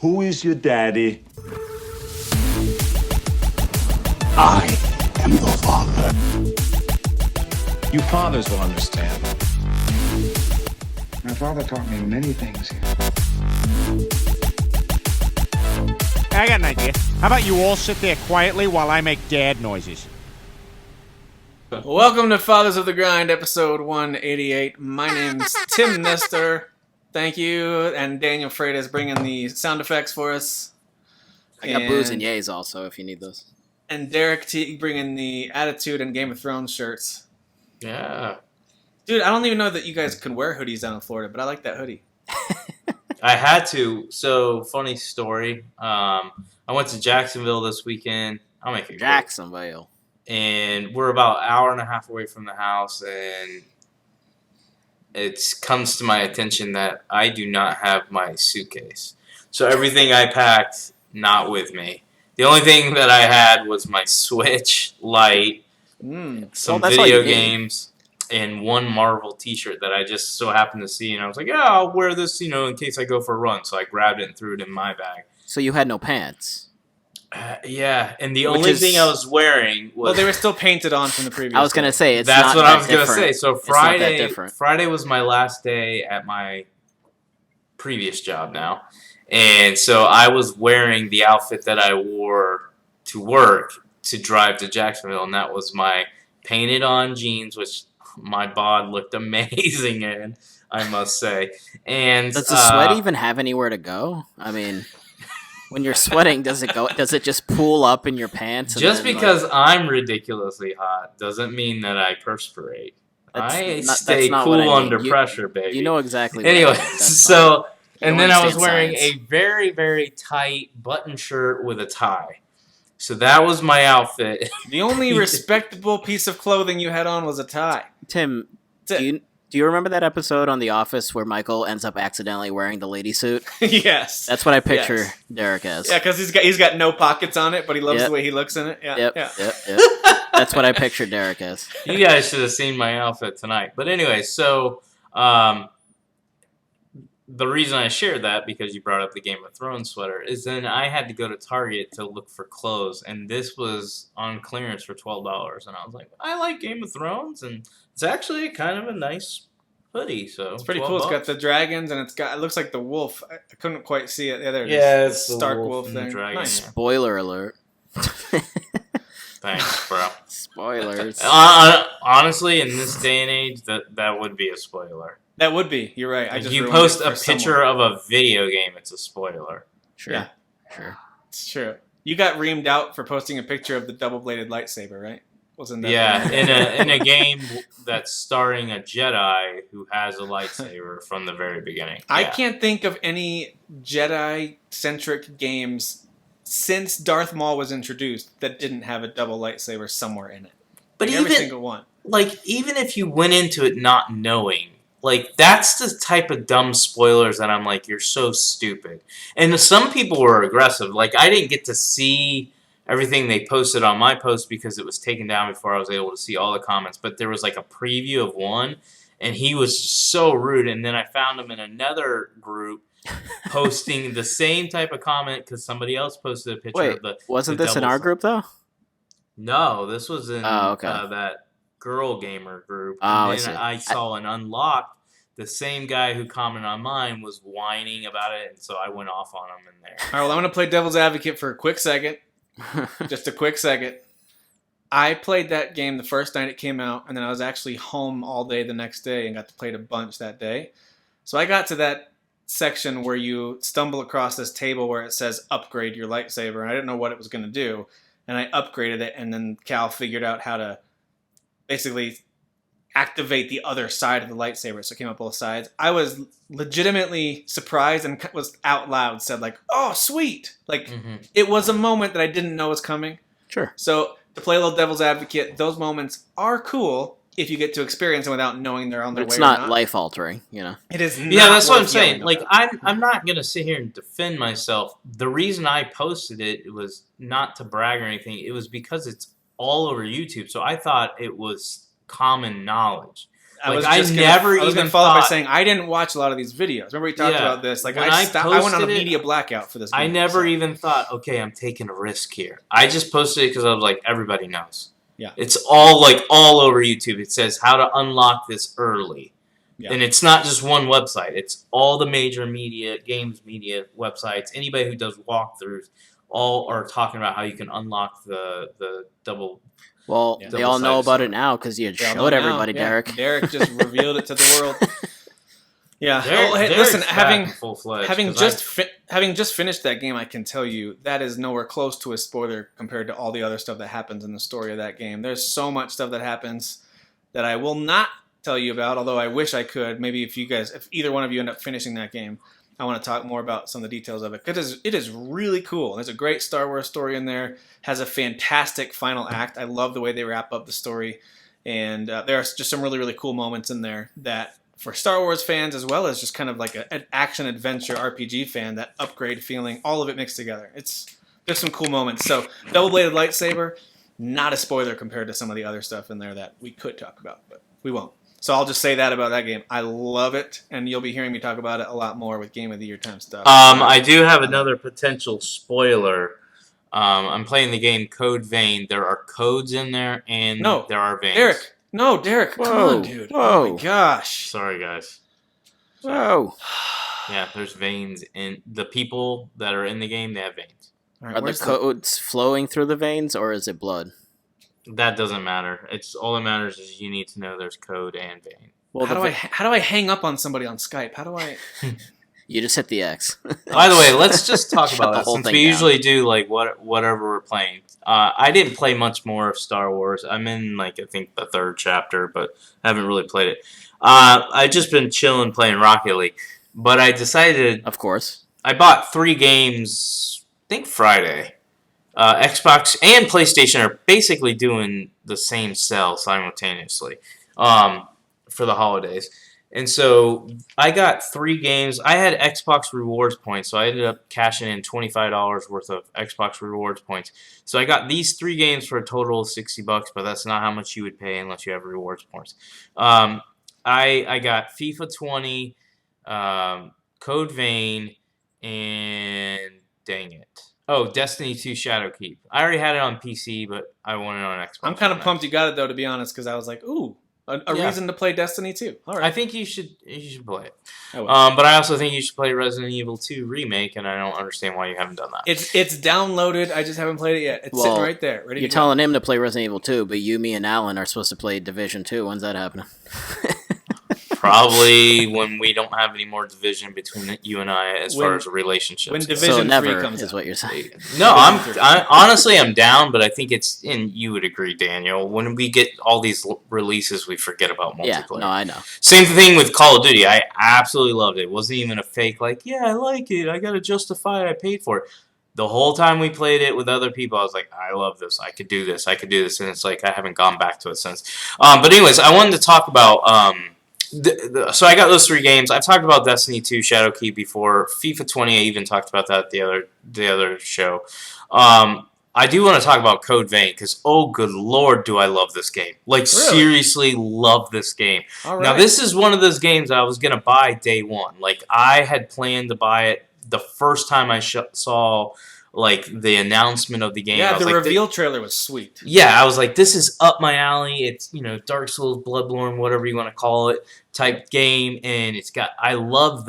Who is your daddy? I am your father. You fathers will understand. My father taught me many things. I got an idea. How about you all sit there quietly while I make dad noises? Welcome to Fathers of the Grind, episode 188. My name's Tim Nestor. Thank you. And Daniel Freitas bringing the sound effects for us. I got boos and yays also if you need those. And Derek T bringing the Attitude and Game of Thrones shirts. Yeah. Dude, I don't even know that you guys can wear hoodies down in Florida, but I like that hoodie. I had to. So, funny story. I went to Jacksonville this weekend. I'll make it quick. Jacksonville. And we're about an hour and a half away from the house, and it comes to my attention that I do not have my suitcase. So everything I packed, not with me. The only thing that I had was my Switch Lite, some video games, and one Marvel t-shirt that I just so happened to see, and I was like, yeah, I'll wear this, in case I go for a run. So I grabbed it and threw it in my bag. So you had no pants? Yeah, and the only thing I was wearing was... Well, they were still painted on from the previous I was going to say, it's That's not what that I was going to say. So Friday was my last day at my previous job now. And so I was wearing the outfit that I wore to work to drive to Jacksonville, and that was my painted on jeans, which my bod looked amazing in, I must say. And does the sweat even have anywhere to go? I mean, when you're sweating, does it just pool up in your pants? Just because I'm ridiculously hot doesn't mean that I perspirate. I stay cool under pressure, baby. You know exactly what anyway, so... And then I was wearing science. a very, very tight button shirt with a tie. So that was my outfit. The only respectable piece of clothing you had on was a tie. Tim, do you remember that episode on The Office where Michael ends up accidentally wearing the lady suit? Yes. That's what I picture Derek as. Yeah, because he's got no pockets on it, but he loves the way he looks in it. Yeah. Yep. That's what I picture Derek as. You guys should have seen my outfit tonight. But anyway, so... the reason I shared that, because you brought up the Game of Thrones sweater, is then I had to go to Target to look for clothes, and this was on clearance for $12, and I was like, I like Game of Thrones, and it's actually kind of a nice hoodie, so it's pretty cool. It's got the dragons, and it looks like the wolf. I couldn't quite see it. Yeah, there it is. Yeah, it's the the Stark wolf wolf and the thing. dragon, Nice. yeah. Spoiler alert. Thanks, bro. Spoilers. Honestly, in this day and age, that would be a spoiler. That would be. You're right. If you post a picture of a video game, it's a spoiler. Sure. Yeah. Sure. It's true. You got reamed out for posting a picture of the double-bladed lightsaber, right? Wasn't that? Yeah, in a game that's starring a Jedi who has a lightsaber from the very beginning. I can't think of any Jedi-centric games since Darth Maul was introduced that didn't have a double lightsaber somewhere in it. But every single one. Even if you went into it not knowing, that's the type of dumb spoilers that I'm like, you're so stupid. And some people were aggressive. I didn't get to see everything they posted on my post because it was taken down before I was able to see all the comments. But there was a preview of one, and he was so rude. And then I found him in another group posting the same type of comment because somebody else posted a picture of the... Wasn't this in our group, though? No, this was in that girl gamer group. And then I saw an unlocked. The same guy who commented on mine was whining about it, and so I went off on him in there. All right, well, I'm going to play devil's advocate for a quick second. Just a quick second. I played that game the first night it came out, and then I was actually home all day the next day and got to play it a bunch that day. So I got to that section where you stumble across this table where it says upgrade your lightsaber, and I didn't know what it was going to do. And I upgraded it, and then Cal figured out how to basically activate the other side of the lightsaber, so it came up both sides. I was legitimately surprised and was out loud said oh, sweet. It was a moment that I didn't know was coming. Sure. So to play a little devil's advocate, those moments are cool if you get to experience them without knowing they're on their way. It's not life-altering, It is not. Yeah, that's what I'm saying. I'm not going to sit here and defend myself. The reason I posted it was not to brag or anything. It was because it's all over YouTube, so I thought it was common knowledge. I Like, was I just never gonna, I was even gonna follow up by thought- saying I didn't watch a lot of these videos. Remember we talked Yeah. about this? Like When I I went on a posted it, media blackout for this. I game, never so. even thought, okay, I'm taking a risk here. I just posted it because I was like, everybody knows. Yeah. It's all over YouTube. It says how to unlock this early. Yeah. And it's not just one website. It's all the major games media websites. Anybody who does walkthroughs all are talking about how you can unlock the double. Well, Yeah. they all know Double-sided about it sword. now because you They all showed know everybody, now. Yeah. Derek. Derek just revealed it to the world. Yeah. Derek's Listen, back full-fledged, having 'cause having just finished that game, I can tell you that is nowhere close to a spoiler compared to all the other stuff that happens in the story of that game. There's so much stuff that happens that I will not tell you about, although I wish I could. Maybe if either one of you end up finishing that game, I want to talk more about some of the details of it. Because it is really cool. There's a great Star Wars story in there. Has a fantastic final act. I love the way they wrap up the story. And there are just some really, really cool moments in there that for Star Wars fans as well as just kind of like an action adventure RPG fan, that upgrade feeling, all of it mixed together. There's some cool moments. So double-bladed lightsaber, not a spoiler compared to some of the other stuff in there that we could talk about, but we won't. So I'll just say that about that game. I love it, and you'll be hearing me talk about it a lot more with Game of the Year time stuff. I do have another potential spoiler. I'm playing the game Code Vein. There are codes in there, and there are veins. Derek, come Whoa, on, dude. whoa. Oh my gosh. Sorry, guys. Whoa. Yeah, there's veins in the people that are in the game. They have veins. All right, Are the where's codes flowing through the veins, or is it blood? That doesn't matter. It's all that matters is you need to know there's code and vein. Well, how do I hang up on somebody on Skype? How do I? You just hit the X. By the way, let's just talk Shut about the that whole since thing we down. usually do like whatever we're playing. I didn't play much more of Star Wars. I'm in I think the 3rd chapter, but I haven't really played it. I've just been chilling playing Rocket League, but I decided Of course. I bought 3 games. I think Friday. Xbox and PlayStation are basically doing the same sale simultaneously for the holidays. And so I got 3 games. I had Xbox rewards points, so I ended up cashing in $25 worth of Xbox rewards points. So I got these 3 games for a total of $60, but that's not how much you would pay unless you have rewards points. I got FIFA 20, Code Vein, and dang it. Oh, Destiny 2 Shadowkeep. I already had it on PC, but I want it on Xbox. I'm kind of pumped you got it though, to be honest, because I was like, ooh, a reason to play Destiny 2. All right. I think you should play it. I will. But I also think you should play Resident Evil 2 Remake, and I don't understand why you haven't done that. It's downloaded. I just haven't played it yet. It's sitting right there, ready You're to go. telling him to play Resident Evil 2, but you, me, and Alan are supposed to play Division 2. When's that happening? Probably when we don't have any more division between you and I as far as relationships. when go. Division So 3 never comes is out. what you're saying. No, honestly I'm down, but I think it's, and you would agree, Daniel, when we get all these releases, we forget about multiplayer. Yeah, no, I know. Same thing with Call of Duty. I absolutely loved it. It wasn't even a fake, like, yeah, I like it. I got to justify it. I paid for it. The whole time we played it with other people, I was like, I love this. I could do this. I could do this. And it's like, I haven't gone back to it since. But anyways, I wanted to talk about, so I got those 3 games. I've talked about Destiny 2 Shadowkeep before. FIFA 20, I even talked about that the other show. I do want to talk about Code Vein because, oh, good Lord, do I love this game. Like, seriously love this game. All right. Now, this is one of those games I was going to buy day one. Like, I had planned to buy it the first time I saw, like, the announcement of the game. Yeah, I was the like, reveal trailer was sweet. yeah, I was like, this is up my alley. It's, Dark Souls, Bloodborne, whatever you want to call it, type game. And it's got, I love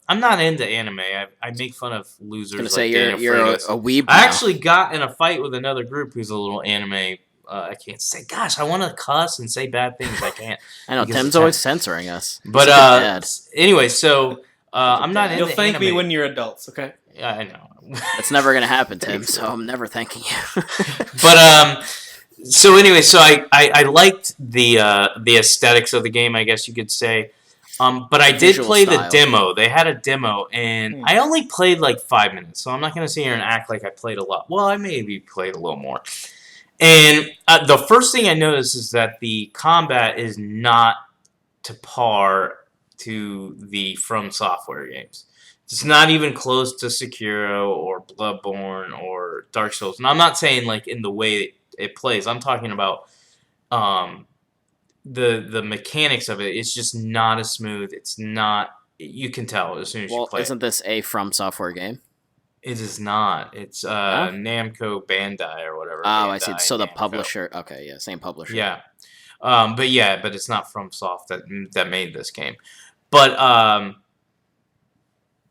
I'm not into anime. I make fun of losers. I was like going to say, Daniel you're a Freitas. weeb I now. actually got in a fight with another group who's a little anime. I can't say, gosh, I want to cuss and say bad things. I can't. I know, because Tim's it's always censoring us. But He's a good dad. anyway, so I'm not into You'll thank me anime. when you're adults, okay? Yeah, I know. That's never going to happen, Tim, so I'm never thanking you. But so anyway, so I liked the aesthetics of the game, I guess you could say. But I did Visual play the style. demo. They had a demo, and I only played like 5 minutes, so I'm not going to sit here and act like I played a lot. Well, I maybe played a little more. And the first thing I noticed is that the combat is not to par to the From Software games. It's not even close to Sekiro or Bloodborne or Dark Souls. And I'm not saying like in the way it plays. I'm talking about the mechanics of it, it's just not as smooth. It's not. You can tell as soon as you Well, play. isn't this a From Software game? It is not. It's Namco Bandai or whatever. Oh, I see. Bandai, So the Namco. publisher. Okay, yeah, same publisher. Yeah. But it's not from Soft that made this game. But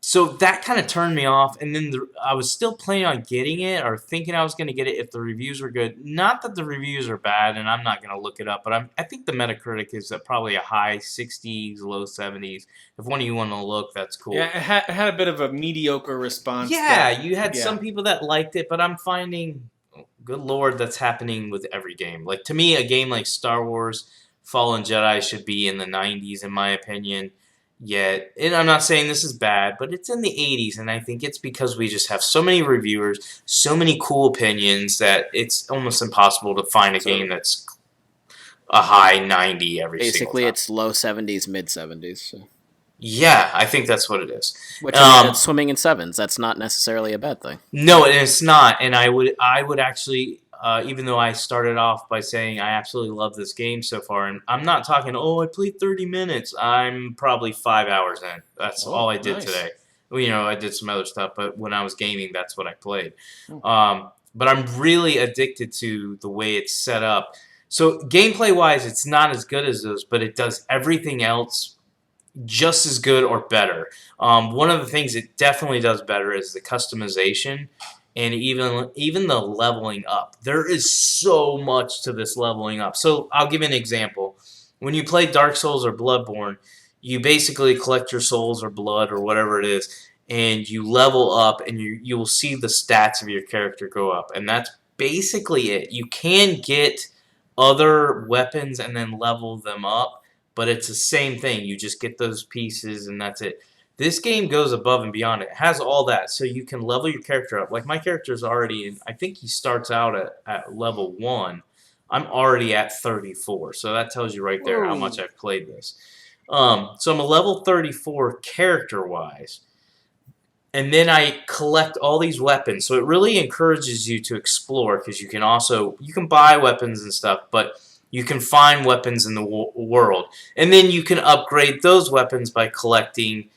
so that kind of turned me off, and then I was still planning on getting it or thinking I was going to get it if the reviews were good. Not that the reviews are bad, and I'm not going to look it up, but I think the Metacritic is at probably a high 60s, low 70s. If one of you want to look, that's cool. Yeah, it had a bit of a mediocre response. Yeah, you had yeah. some people that liked it, but I'm finding, good lord, that's happening with every game. Like, to me, a game like Star Wars Fallen Jedi should be in the 90s, in my opinion. Yet, and I'm not saying this is bad, but it's in the 80s, and I think it's because we just have so many reviewers, so many cool opinions, that it's almost impossible to find a game that's a high 90 every single Basically, time. it's low 70s, mid 70s. So. Yeah, I think that's what it is. Which I mean, it's swimming in sevens. That's not necessarily a bad thing. No, and it's not. And I would actually, even though I started off by saying I absolutely love this game so far, and I'm not talking, I played 30 minutes. I'm probably 5 hours in. That's all I did today. Well, I did some other stuff, but when I was gaming, that's what I played. But I'm really addicted to the way it's set up. So gameplay-wise, it's not as good as those, but it does everything else just as good or better. One of the things it definitely does better is the customization and even the leveling up. There is so much to this leveling up. So I'll give you an example. When you play Dark Souls or Bloodborne, you basically collect your souls or blood or whatever it is, and you level up, and you will see the stats of your character go up. And that's basically it. You can get other weapons and then level them up, but it's the same thing. You just get those pieces, and that's it. This game goes above and beyond. It has all that, so you can level your character up. Like, my character's already in, I think he starts out at level 1. I'm already at 34, so that tells you right there how much I've played this. So I'm a level 34 character-wise, and then I collect all these weapons. So it really encourages you to explore, because you can buy weapons and stuff, but you can find weapons in the world. And then you can upgrade those weapons by collecting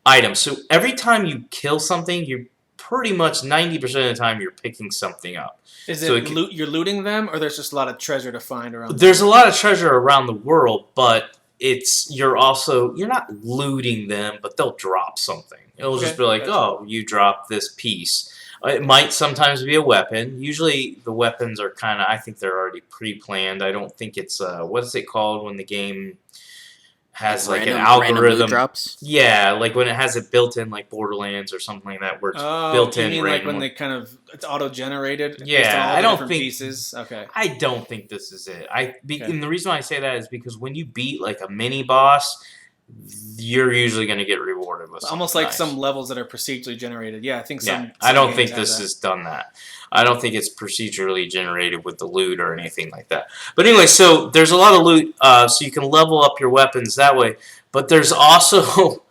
items. So every time you kill something, you're pretty much 90% of the time you're picking something up. Is it you're looting them, or there's just a lot of treasure to find around? There's a lot of treasure around the world, but you're not looting them, but they'll drop something. It'll just be like, you dropped this piece. It might sometimes be a weapon. Usually the weapons are I think they're already pre-planned. I don't think it's, what is it called when the game has like an algorithm? Drops? Yeah, like when it has it built in, like Borderlands or something like that, where it's built in. You mean like when they it's auto-generated? Yeah, I don't think pieces. Okay. I don't think this is it. And the reason why I say that is because when you beat like a mini boss, you're usually going to get rewarded with almost like some levels that are procedurally generated. Yeah, I think some. Yeah, I don't think this has done that. I don't think it's procedurally generated with the loot or anything like that. But anyway, so there's a lot of loot, so you can level up your weapons that way. But there's also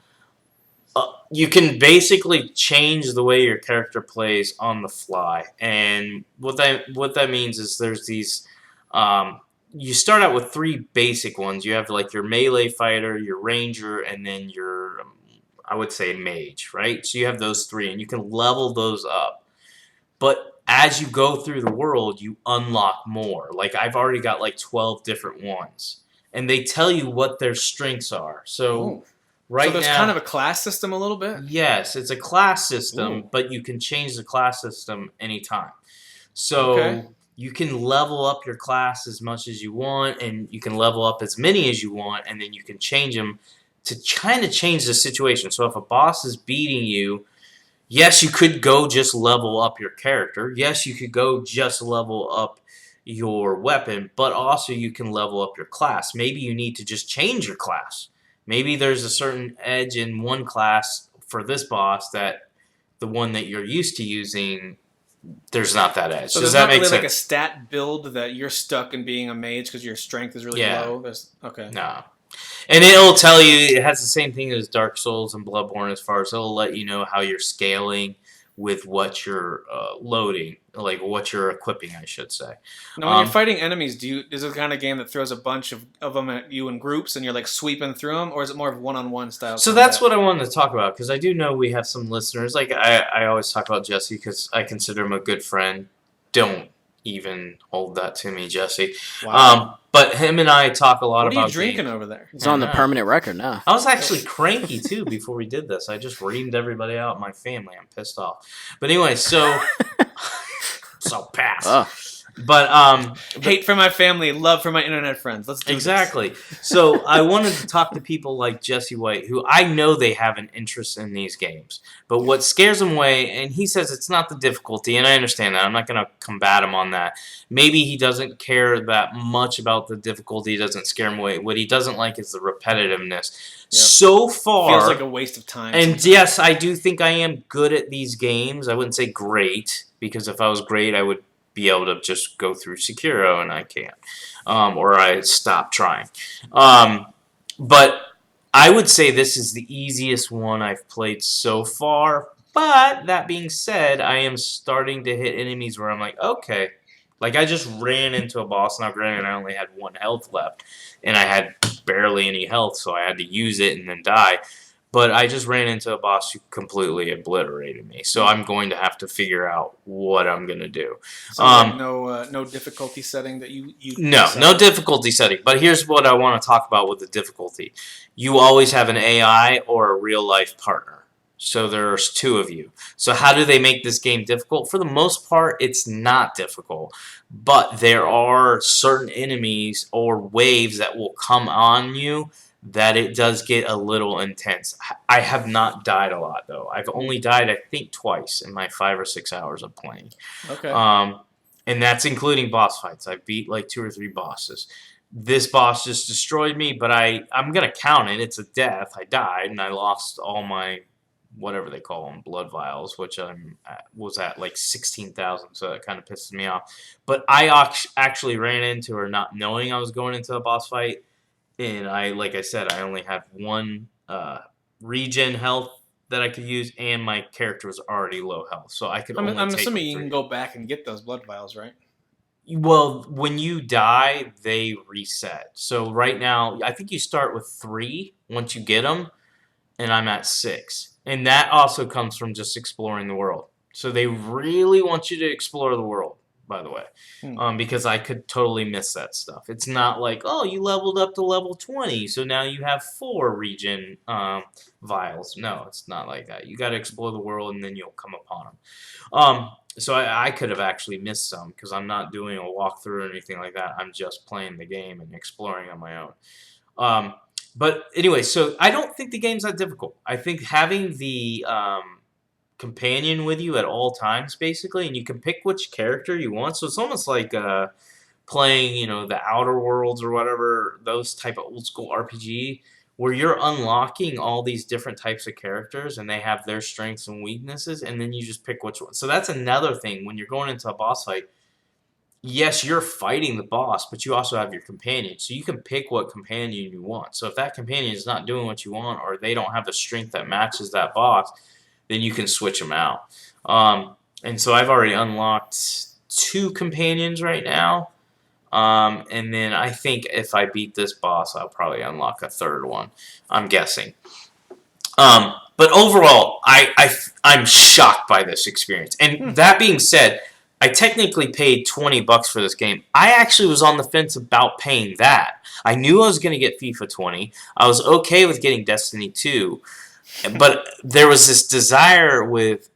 you can basically change the way your character plays on the fly, and what that means is there's these. You start out with 3 basic ones. You have like your melee fighter, your ranger, and then your, I would say, mage, right? So you have those 3, and you can level those up. But as you go through the world, you unlock more. Like, I've already got like 12 different ones. And they tell you what their strengths are. So right there's now, kind of a class system a little bit? Yes, it's a class system, but you can change the class system anytime. So you can level up your class as much as you want, and you can level up as many as you want, and then you can change them to kind of change the situation. So if a boss is beating you, yes, you could go just level up your character. Yes, you could go just level up your weapon, but also you can level up your class. Maybe you need to just change your class. Maybe there's a certain edge in one class for this boss that the one that you're used to using, there's not that edge. So Does there's that not make really sense? like a stat build that you're stuck in being a mage because your strength is really low? No. And it'll tell you, it has the same thing as Dark Souls and Bloodborne as far as it'll let you know how you're scaling, with what you're loading, like what you're equipping, I should say. Now, when you're fighting enemies, is it the kind of game that throws a bunch of them at you in groups and you're like sweeping through them, or is it more of one-on-one style? So that's what I wanted to talk about, because I do know we have some listeners. Like I always talk about Jesse because I consider him a good friend. Don't even hold that to me, Jesse. Wow. But him and I talk a lot What about. are you drinking over there? It's on the permanent record now. I was actually cranky too before we did this. I just reamed everybody out in my family. I'm pissed off. But anyway, so pass. Oh. But hate for my family, love for my internet friends. Let's do exactly. So I wanted to talk to people like Jesse White, who I know they have an interest in these games. But what scares him away, and he says it's not the difficulty, and I understand that. I'm not going to combat him on that. Maybe he doesn't care that much about the difficulty. It doesn't scare him away. What he doesn't like is the repetitiveness. Yep. So far, feels like a waste of time. And sometimes. yes, I do think I am good at these games. I wouldn't say great, because if I was great, I would be able to just go through Sekiro, and I can't. Or I stop trying. But I would say this is the easiest one I've played so far. But that being said, I am starting to hit enemies where I'm like, okay. Like, I just ran into a boss. Now, granted, I only had 1 health left. And I had barely any health, so I had to use it and then die. But I just ran into a boss who completely obliterated me. So I'm going to have to figure out what I'm going to do. So like no difficulty setting that you No difficulty setting. But here's what I want to talk about with the difficulty. You always have an AI or a real-life partner. So there's 2 of you. So how do they make this game difficult? For the most part, it's not difficult. But there are certain enemies or waves that will come on you that it does get a little intense. I have not died a lot, though. I've only died, I think, twice in my 5 or 6 hours of playing. Okay. And that's including boss fights. I beat like 2 or 3 bosses. This boss just destroyed me, but I'm going to count it. It's a death. I died, and I lost all my, whatever they call them, blood vials, which was at like 16,000, so that kind of pisses me off. But I actually ran into her not knowing I was going into a boss fight. And like I said, I only have 1 regen health that I could use, and my character was already low health, so I could. I'm assuming you can go back and get those blood vials, right? Well, when you die, they reset. So right now, I think you start with 3 once you get them, and I'm at 6, and that also comes from just exploring the world. So they really want you to explore the world. By the way, because I could totally miss that stuff. It's not like, oh, you leveled up to level 20, so now you have 4 regen vials. No, it's not like that. You got to explore the world, and then you'll come upon them. So I could have actually missed some, because I'm not doing a walkthrough or anything like that. I'm just playing the game and exploring on my own. But anyway, so I don't think the game's that difficult. I think having the companion with you at all times, basically, and you can pick which character you want. So it's almost like playing, the Outer Worlds or whatever, those type of old school RPG, where you're unlocking all these different types of characters, and they have their strengths and weaknesses, and then you just pick which one. So that's another thing when you're going into a boss fight. Yes, you're fighting the boss, but you also have your companion, so you can pick what companion you want. So if that companion is not doing what you want, or they don't have the strength that matches that boss, then you can switch them out. And so I've already unlocked 2 companions right now. And then I think if I beat this boss, I'll probably unlock a 3rd one. I'm guessing. But overall, I'm shocked by this experience. And that being said, I technically paid $20 for this game. I actually was on the fence about paying that. I knew I was going to get FIFA 20. I was okay with getting Destiny 2. But there was this desire with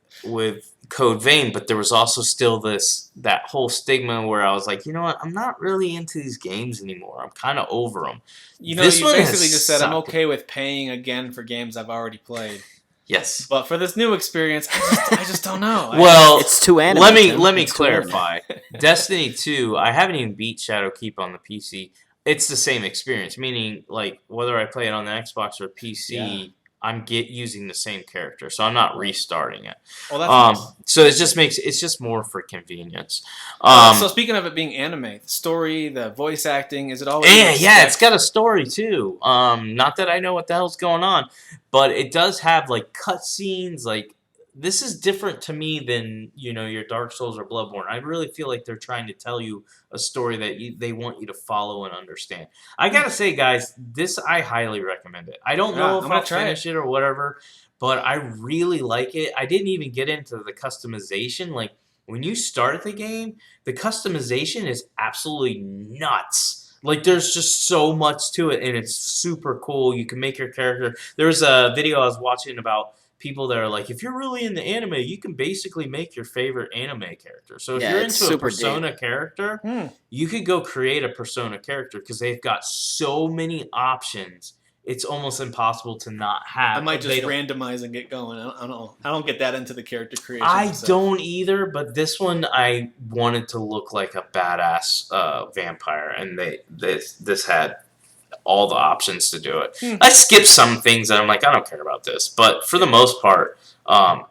Code Vein, but there was also still that whole stigma where I was like, you know what, I'm not really into these games anymore. I'm kind of over them. You basically just said I'm okay with paying again for games I've already played. Yes, but for this new experience, I just don't know. Well, it's too anime. Let me clarify. Destiny 2, I haven't even beat Shadowkeep on the PC. It's the same experience, meaning like whether I play it on the Xbox or PC. Yeah. I'm using the same character, so I'm not restarting it. Well, that's nice. So it's just more for convenience. So speaking of it being anime, the story, the voice acting, is it always? Yeah, it's got a story too. Not that I know what the hell's going on, but it does have like cutscenes, like this is different to me than your Dark Souls or Bloodborne. I really feel like they're trying to tell you a story that they want you to follow and understand. I gotta say, guys, this I highly recommend it. I don't know if I'll finish it or whatever, but I really like it. I didn't even get into the customization. Like when you start the game, the customization is absolutely nuts. Like there's just so much to it, and it's super cool. You can make your character. There was a video I was watching about people that are like, if you're really into anime, you can basically make your favorite anime character. So if you're into a Persona character, you could go create a Persona character because they've got so many options. It's almost impossible to not have. I might just randomize and get going. I don't know. I don't get that into the character creation. I don't either, but this one I wanted to look like a badass vampire, and this had all the options to do it. I skipped some things that I'm like, I don't care about this, but for the most part,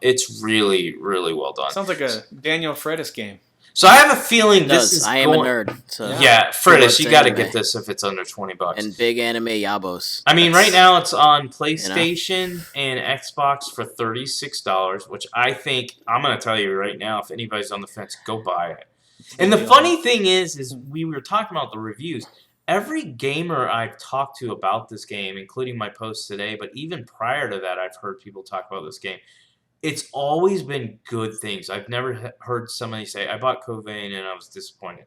it's really, really well done. Sounds like a Daniel Freitas game. So I have a feeling this is. I am a nerd. So yeah, Freitas, you got to get this if it's under $20. And big anime yabos. I mean, right now it's on PlayStation and Xbox for $36, which I think I'm gonna tell you right now. If anybody's on the fence, go buy it. And the funny thing is we were talking about the reviews. Every gamer I've talked to about this game, including my post today, but even prior to that, I've heard people talk about this game. It's always been good things. I've never heard somebody say, I bought Covain and I was disappointed.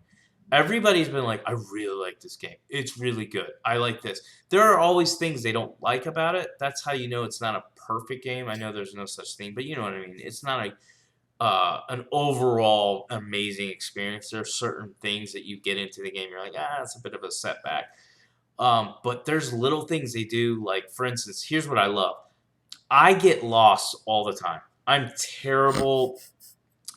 Everybody's been like, I really like this game. It's really good. I like this. There are always things they don't like about it. That's how you know it's not a perfect game. I know there's no such thing, but you know what I mean. It's not an overall amazing experience. There are certain things that you get into the game, you're like, it's a bit of a setback. But there's little things they do. Like, for instance, here's what I love. I get lost all the time. I'm terrible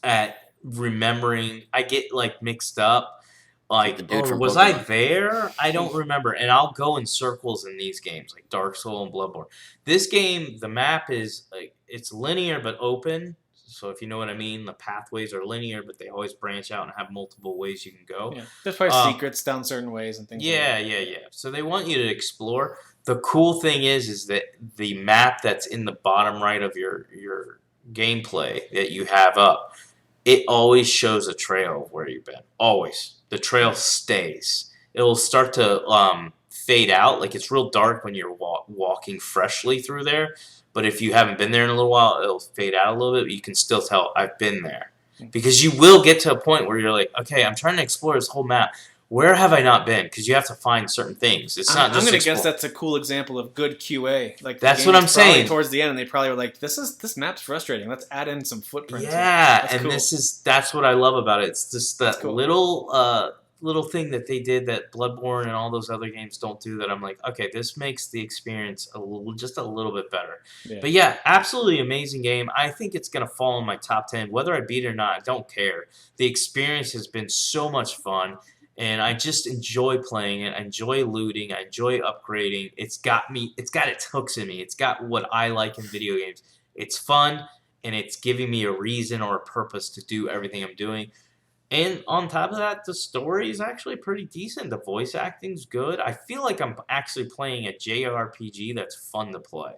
at remembering. I get like mixed up. Like, was I there? I don't remember. And I'll go in circles in these games, like Dark Souls and Bloodborne. This game, the map is like, it's linear but open. So if you know what I mean, the pathways are linear, but they always branch out and have multiple ways you can go. Yeah. There's probably secrets down certain ways and things like that. Yeah. So they want you to explore. The cool thing is that the map that's in the bottom right of your gameplay that you have up, it always shows a trail of where you've been. Always. The trail stays. It'll start to fade out. Like it's real dark when you're walking freshly through there. But if you haven't been there in a little while, it'll fade out a little bit. But you can still tell I've been there. Because you will get to a point where you're like, okay, I'm trying to explore this whole map. Where have I not been? Because you have to find certain things. It's not just. I'm going to guess that's a cool example of good QA. Like that's what I'm saying. Towards the end, and they probably were like, "This map's frustrating. Let's add in some footprints." Yeah, and cool. that's what I love about it. It's just that cool. little thing that they did that Bloodborne and all those other games don't do. That I'm like, okay, this makes the experience just a little bit better. Yeah. But yeah, absolutely amazing game. I think it's going to fall in my top 10, whether I beat it or not. I don't care. The experience has been so much fun. And I just enjoy playing it. I enjoy looting. I enjoy upgrading. It's got its hooks in me. It's got what I like in video games. It's fun, and it's giving me a reason or a purpose to do everything I'm doing. And on top of that, the story is actually pretty decent. The voice acting's good. I feel like I'm actually playing a JRPG that's fun to play.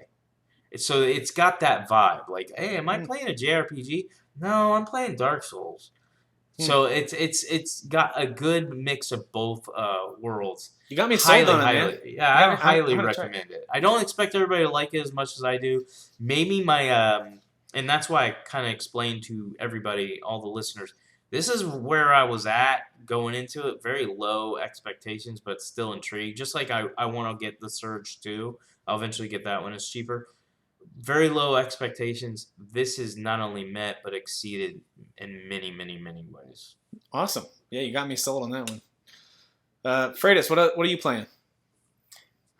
So it's got that vibe. Like, hey, am I playing a JRPG? No, I'm playing Dark Souls. So it's got a good mix of both worlds. You got me sold on it, man. Yeah, I highly recommend it. I don't expect everybody to like it as much as I do. Maybe and that's why I kind of explained to everybody, all the listeners, this is where I was at going into it. Very low expectations, but still intrigued. Just like I want to get the Surge 2. I'll eventually get that when it's cheaper. Very low expectations. This is not only met, but exceeded in many, many, many ways. Awesome. Yeah, you got me sold on that one. Freitas, what are you playing?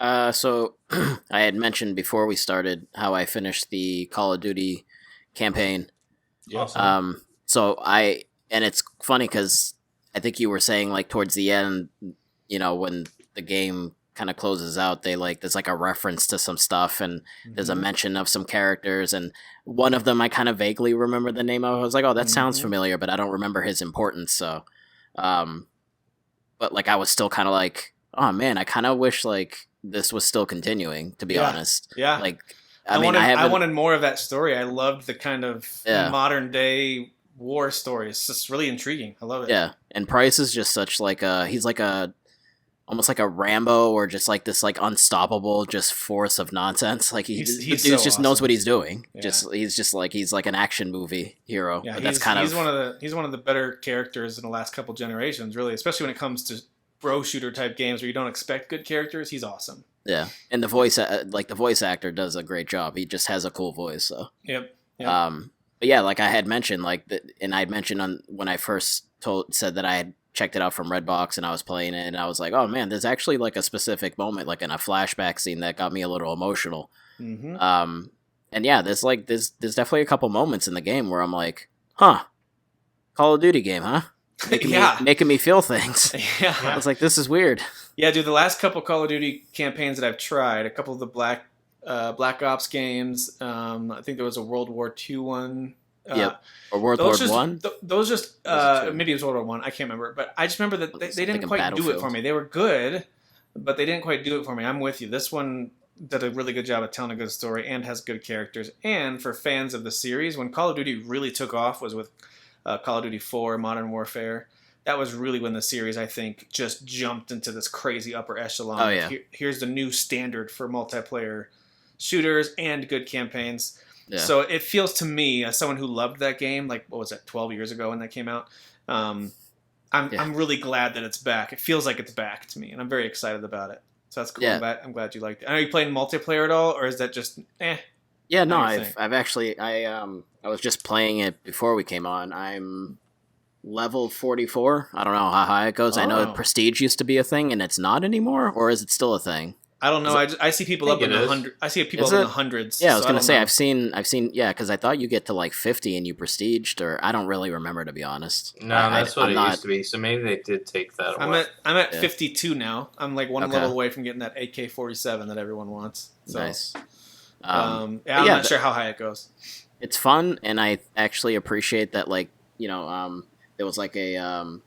So I had mentioned before we started how I finished the Call of Duty campaign. Awesome. And it's funny because I think you were saying like towards the end, when the game kind of closes out, there's like a reference to some stuff, and there's a mention of some characters, and one of them I kind of vaguely remember the name of. I was like, oh, that sounds familiar, but I don't remember his importance. So, but like I was still kind of like, oh man, I kind of wish like this was still continuing, to be honest. Yeah. Like I mean, I haven't. wanted more of that story. I loved the kind of Yeah. modern day war story. It's just really intriguing. I love it. Yeah, and Price is just such like he's like a almost like a Rambo or just like this like unstoppable just force of nonsense. Like He's the dude so just knows awesome. what he's doing. Yeah. He's like an action movie hero. Yeah, But that's he's one of the better characters in the last couple generations, really, especially when it comes to bro shooter type games where you don't expect good characters. He's awesome. yeah, and the voice the voice actor does a great job. He just has a cool voice. So Yep. but yeah, like I had mentioned, and I had mentioned on when I first said that I had checked it out from Redbox and I was playing it, and I was like, oh man, there's actually like a specific moment, like in a flashback scene that got me a little emotional. Mm-hmm. And yeah, there's definitely a couple moments in the game where I'm like, huh, Call of Duty game, huh? Making me feel things. Yeah. I was like, this is weird. Yeah, dude. The last couple Call of Duty campaigns that I've tried, a couple of the Black Ops games. I think there was a World War II one. Yep. Or World War One. Those just Was it two? maybe it was World War One. I can't remember, but I just remember that they didn't Like quite do it Battlefield. for me. They were good, but they didn't quite do it for me. I'm with you. This one did a really good job of telling a good story and has good characters. And for fans of the series, when Call of Duty really took off was with Call of Duty 4 Modern Warfare. That was really when the series, I think, just jumped into this crazy upper echelon. Oh, yeah. Here's the new standard for multiplayer shooters and good campaigns. Yeah. So it feels to me, as someone who loved that game, like, what was that, 12 years ago when that came out, I'm really glad that it's back. It feels like it's back to me, and I'm very excited about it. So that's cool. Yeah. I'm glad you liked it. Are you playing multiplayer at all, or is that just, Yeah, no, How do you think? I've actually I was just playing it before we came on. I'm level 44. I don't know how high it goes. I know Oh. prestige used to be a thing and it's not anymore, or is it still a thing? I don't know. I see people I up think in it the is. hundred. I see people Is up in it? the hundreds. Yeah, I was so gonna don't say know. I've seen yeah, because I thought you get to like 50 and you prestiged, or I don't really remember to be honest. No, I- that's what I'm it not- used to be. So maybe they did take that away. I'm at Yeah. 52 now. I'm like one Okay. level away from getting that AK-47 that everyone wants. So, Nice. I'm yeah, not sure how high it goes. It's fun, and I actually appreciate that. Like there was like a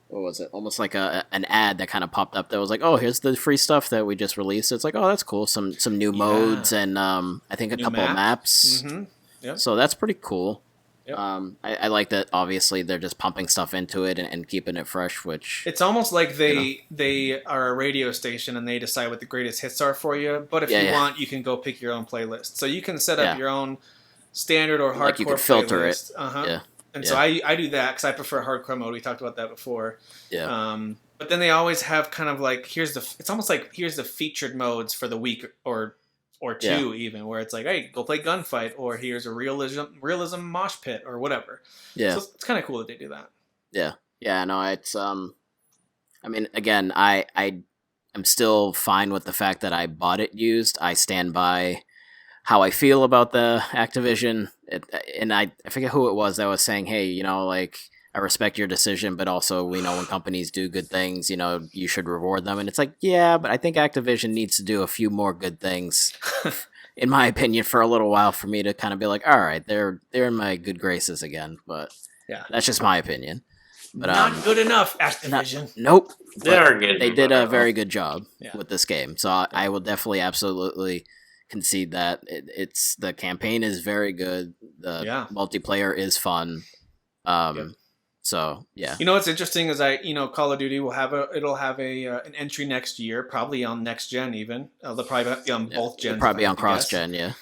what was it? Almost like an ad that kind of popped up that was like, oh, here's the free stuff that we just released. It's like, oh, that's cool. Some new modes and I think a New couple of maps. Mm-hmm. Yep. So that's pretty cool. Yep. I like that. Obviously, they're just pumping stuff into it and keeping it fresh. Which It's almost like they are a radio station and they decide what the greatest hits are for you. But if you want, you can go pick your own playlist. So you can set up your own standard or hardcore Like you can filter playlist. it. Yeah. And so I do that because I prefer hardcore mode. We talked about that before. Yeah. But then they always have kind of like it's almost like here's the featured modes for the week or two even, where it's like, hey, go play gunfight, or here's a realism mosh pit or whatever. Yeah. So it's kind of cool that they do that. Yeah. No, it's I mean, again, I'm still fine with the fact that I bought it used. I stand by how I feel about the Activision, and I forget who it was that was saying, hey, like, I respect your decision, but also we know when companies do good things, you should reward them. And it's like, yeah, but I think Activision needs to do a few more good things, in my opinion, for a little while for me to kind of be like, all right, they're in my good graces again. But Yeah. that's just my opinion. But Not good enough, Activision. nope. They are good. They did a very good job Yeah. with this game, so I will definitely, absolutely concede that it's the campaign is very good. The multiplayer is fun. So yeah. You know what's interesting is Call of Duty will have an entry next year, probably on next gen even. They'll probably be on both gens. Probably if I on had to cross guess. gen, yeah.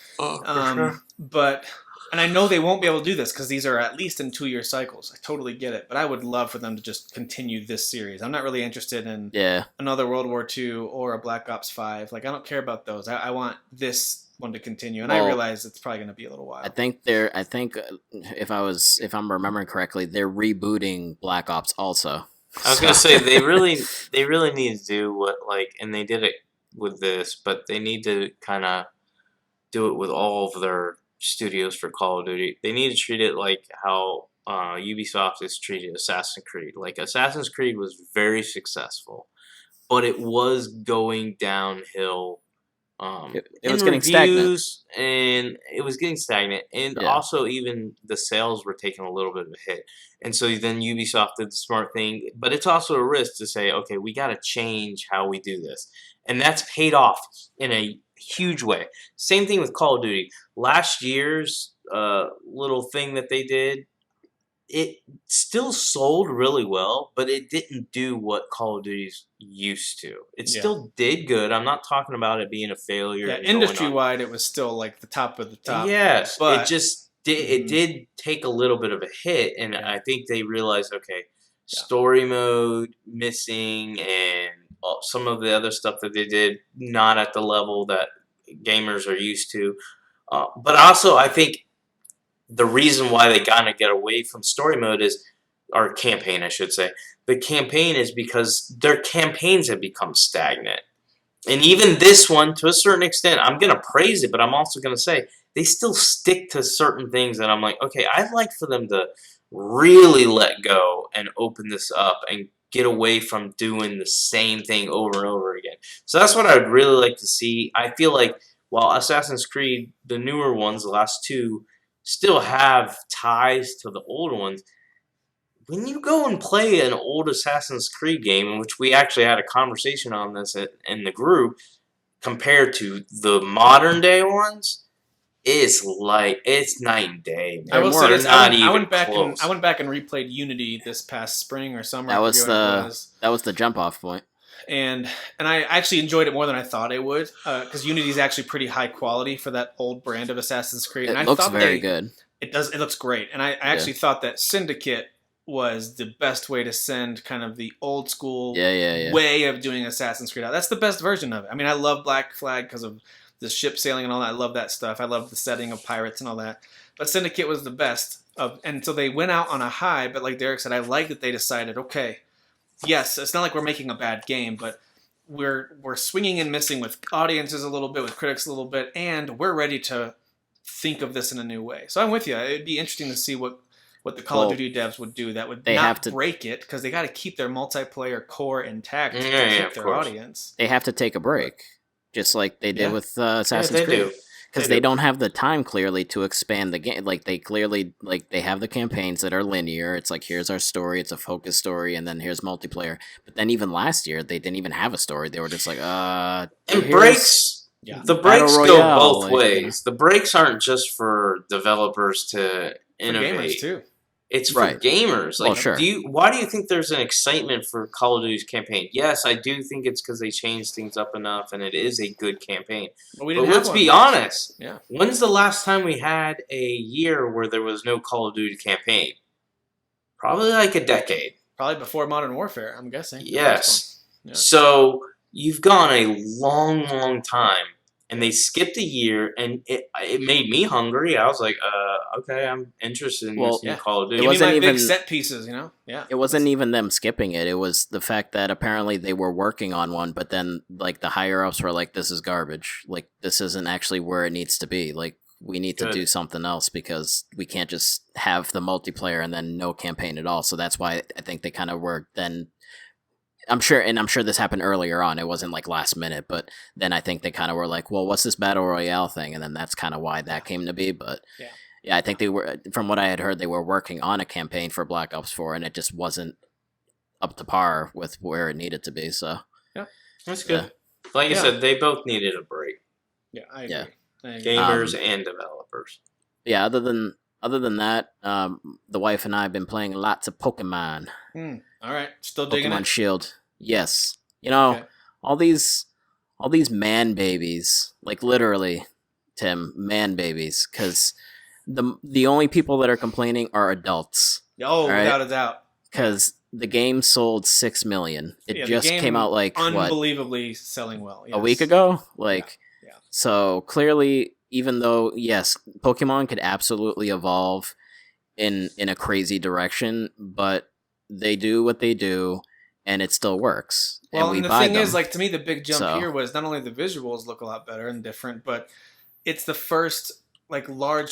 But and I know they won't be able to do this because these are at least in 2-year cycles. I totally get it, but I would love for them to just continue this series. I'm not really interested in another World War II or a Black Ops 5. Like, I don't care about those. I want this one to continue, and I realize it's probably going to be a little while. I think if I'm remembering correctly, they're rebooting Black Ops also. I was gonna say they really need to do what and they did it with this, but they need to kind of do it with all of their studios for Call of Duty. They need to treat it like how Ubisoft has treated Assassin's Creed. Like, Assassin's Creed was very successful, but it was going downhill. It was getting stagnant, and it was getting stagnant, and also even the sales were taking a little bit of a hit. And so then Ubisoft did the smart thing, but it's also a risk to say, okay, we got to change how we do this, and that's paid off in a huge way. Same thing with Call of Duty. Last year's little thing that they did, it still sold really well, but it didn't do what Call of Duty's used to. It still did good. I'm not talking about it being a failure. Yeah, and going on. industry-wide, it was still like the top of the top. Yes, but it just did. It did take a little bit of a hit, and I think they realized, okay, story mode missing, and some of the other stuff that they did not at the level that gamers are used to. But also, I think the reason why they kind of get away from story mode is, or campaign, I should say. The campaign is because their campaigns have become stagnant. And even this one, to a certain extent, I'm going to praise it, but I'm also going to say they still stick to certain things that I'm like, okay, I'd like for them to really let go and open this up and get away from doing the same thing over and over again. So that's what I would really like to see. I feel like while Assassin's Creed, the newer ones, the last two, still have ties to the older ones, when you go and play an old Assassin's Creed game, in which we actually had a conversation on this in the group, compared to the modern day ones, it's night and day. I will say say this, I went back and replayed Unity this past spring or summer. That was the jump off point. And I actually enjoyed it more than I thought I would, because Unity is actually pretty high quality for that old brand of Assassin's Creed. It and looks I thought very good. It does. It looks great, and I actually thought that Syndicate was the best way to send kind of the old school way of doing Assassin's Creed out. That's the best version of it. I mean, I love Black Flag because of the ship sailing and all that. I love that stuff. I love the setting of pirates and all that. But Syndicate was the best and so they went out on a high. But like Derek said, I like that they decided, okay, yes, it's not like we're making a bad game, but we're swinging and missing with audiences a little bit, with critics a little bit, and we're ready to think of this in a new way. So I'm with you. It'd be interesting to see what the Call of Duty devs would do that would not break it, because they got to keep their multiplayer core intact to keep their audience. They have to take a break, just like they did with Assassin's Creed. Because they don't have the time clearly to expand the game. Like they clearly they have the campaigns that are linear. It's like, here's our story, it's a focus story, and then here's multiplayer. But then even last year they didn't even have a story. They were just like, and breaks. Yeah. The breaks go both ways. The breaks aren't just for developers to innovate. For gamers too. It's for gamers. Like, why do you think there's an excitement for Call of Duty's campaign? Yes, I do think it's because they changed things up enough, and it is a good campaign. But let's be honest. Yeah. When's the last time we had a year where there was no Call of Duty campaign? Probably like a decade. Probably before Modern Warfare, I'm guessing. Yes. Yeah. So you've gone a long, long time. And they skipped a year, and it made me hungry. I was like, okay, I'm interested in this new Call of Duty. It wasn't even big set pieces, you know? Yeah. It wasn't even them skipping it. It was the fact that apparently they were working on one, but then like the higher ups were like, this is garbage. Like, this isn't actually where it needs to be. Like, we need to do something else, because we can't just have the multiplayer and then no campaign at all. So that's why I think they kind of were then... I'm sure this happened earlier on. It wasn't like last minute, but then I think they kind of were like, well, what's this Battle Royale thing? And then that's kind of why that came to be. But yeah, I think they were, from what I had heard, they were working on a campaign for Black Ops 4, and it just wasn't up to par with where it needed to be. So yeah, that's good. Like you said, they both needed a break. Yeah, I agree. Gamers and developers. Yeah, other than that, the wife and I have been playing lots of Pokemon. All right, still digging Pokemon it? Shield. Yes. You know, all these man babies, like literally, Tim, man babies, because the only people that are complaining are adults. Oh, without a doubt. Because the game sold 6 million. It just came out like unbelievably selling well. Yes. A week ago? So clearly, even though, yes, Pokemon could absolutely evolve in a crazy direction, but they do what they do, and it still works. Well, and the thing is, like, to me, the big jump here was not only the visuals look a lot better and different, but it's the first like large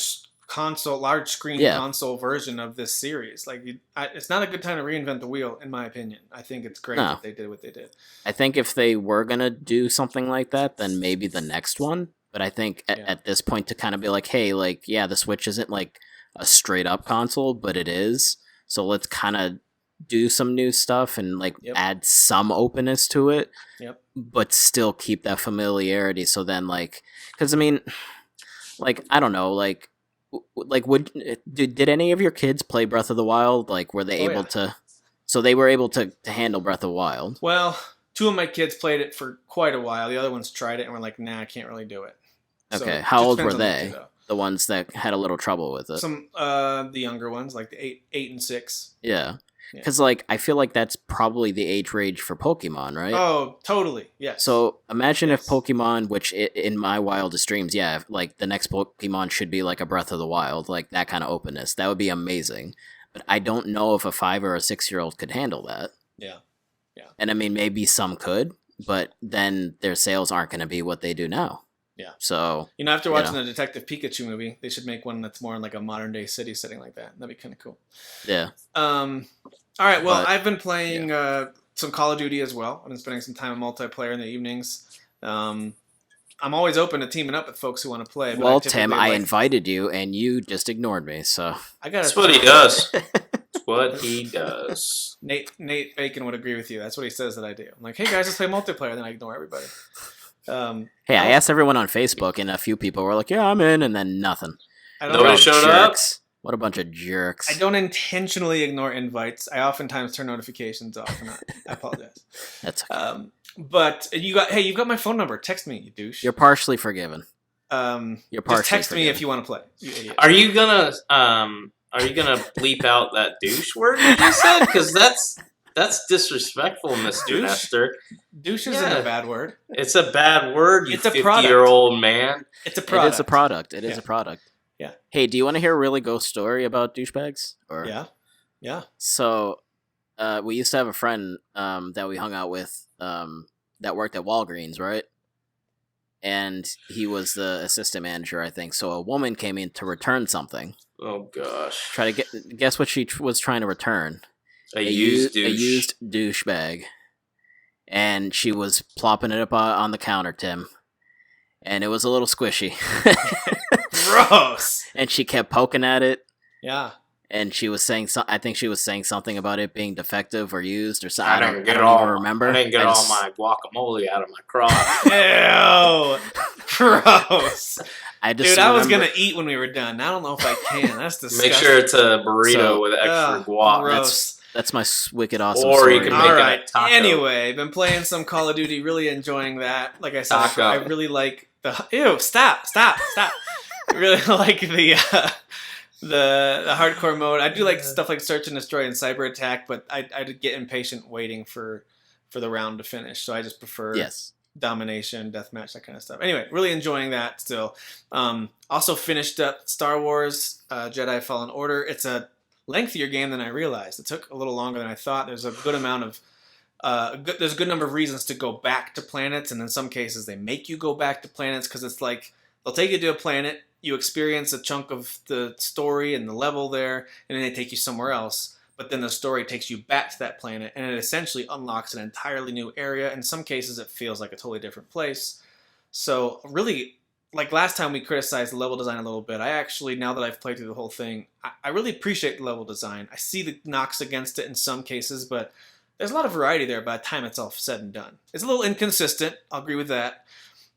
screen console version of this series. Like, it's not a good time to reinvent the wheel, in my opinion. I think it's great that they did what they did. I think if they were gonna do something like that, then maybe the next one. But I think at this point, to kind of be like, hey, like, yeah, the Switch isn't like a straight up console, but it is. So let's kind of do some new stuff and like Yep. add some openness to it, Yep. but still keep that familiarity. So then, like, because I mean, like, I don't know, like did any of your kids play Breath of the Wild? Like, were they Oh, able yeah. to? So they were able to handle Breath of the Wild. Well, 2 of my kids played it for quite a while. The other ones tried it and were like, "Nah, I can't really do it." So Okay, it how just old depends were on the they? kiddo. The ones that had a little trouble with it. Some the younger ones, like the 8 and 6. Yeah, Yeah. because like I feel like that's probably the age range for Pokemon, right? Oh, totally. Yes. So imagine Yes. if Pokemon, which in my wildest dreams, yeah, like the next Pokemon should be like a Breath of the Wild, like that kind of openness. That would be amazing. But I don't know if a 5 or a 6-year-old could handle that. Yeah. And I mean, maybe some could, but then their sales aren't going to be what they do now. Yeah. So After you watching know. the Detective Pikachu movie, they should make one that's more in like a modern day city setting like that. That'd be kind of cool. yeah, All right. Well, But, I've been playing some Call of Duty as well. I've been spending some time in multiplayer in the evenings. I'm always open to teaming up with folks who want to play. But well, typically Tim, I like- invited you and you just ignored me. So I got. That's what he does. That's what he does. Nate Bacon would agree with you. That's what he says that I do. I'm like, hey guys, let's play multiplayer. Then I ignore everybody. hey, I asked everyone on Facebook, and a few people were like, "Yeah, I'm in," and then nothing. I don't. Nobody What showed up? jerks. What a bunch of jerks. I don't intentionally ignore invites. I oftentimes turn notifications off, and I apologize. That's okay. But you've got my phone number. Text me, you douche. You're partially forgiven. You're You're just partially text me forgiven. if you want to play. You idiot. Are you gonna bleep out that douche word you just said? Because that's disrespectful, Mr. Douche? Nestor. Douche isn't Yeah. a bad word. It's a bad word, you It's a product. 50-year-old man. It's a It product. is a product. It is Yeah. a product. Yeah. Hey, do you want to hear a really ghost story about douchebags? Or Yeah. Yeah. So, we used to have a friend that we hung out with that worked at Walgreens, right? And he was the assistant manager, I think. So a woman came in to return something. Oh gosh. Try to guess what she was trying to return. A used douche. A used douchebag. And she was plopping it up on the counter, Tim. And it was a little squishy. Gross. And she kept poking at it. Yeah. And she was saying, I think she was saying something about it being defective or used or something. I I didn't don't get even remember. I didn't get I all just- my guacamole out of my crotch. Ew. Gross. I just Dude, I was remember- gonna eat when we were done. I don't know if I can. That's disgusting. Make sure it's a burrito So- with extra Ugh, guac. gross. That's my wicked awesome Or story. you can make All it a right. taco. Anyway, been playing some Call of Duty. Really enjoying that. Like I said, Taco. I really like the. Ew! Stop! I really like the hardcore mode. I do like stuff like search and destroy and cyber attack, but I get impatient waiting for the round to finish. So I just prefer Yes. domination, deathmatch, that kind of stuff. Anyway, really enjoying that still. Also finished up Star Wars Jedi Fallen Order. It's a lengthier game than I realized. It took a little longer than I thought. There's a good amount of there's a good number of reasons to go back to planets, and in some cases they make you go back to planets because it's like they'll take you to a planet, you experience a chunk of the story and the level there, and then they take you somewhere else. But then the story takes you back to that planet, and it essentially unlocks an entirely new area. In some cases, it feels like a totally different place. So really, like last time we criticized the level design a little bit, I actually, now that I've played through the whole thing, I really appreciate the level design. I see the knocks against it in some cases, but there's a lot of variety there by the time it's all said and done. It's a little inconsistent, I'll agree with that.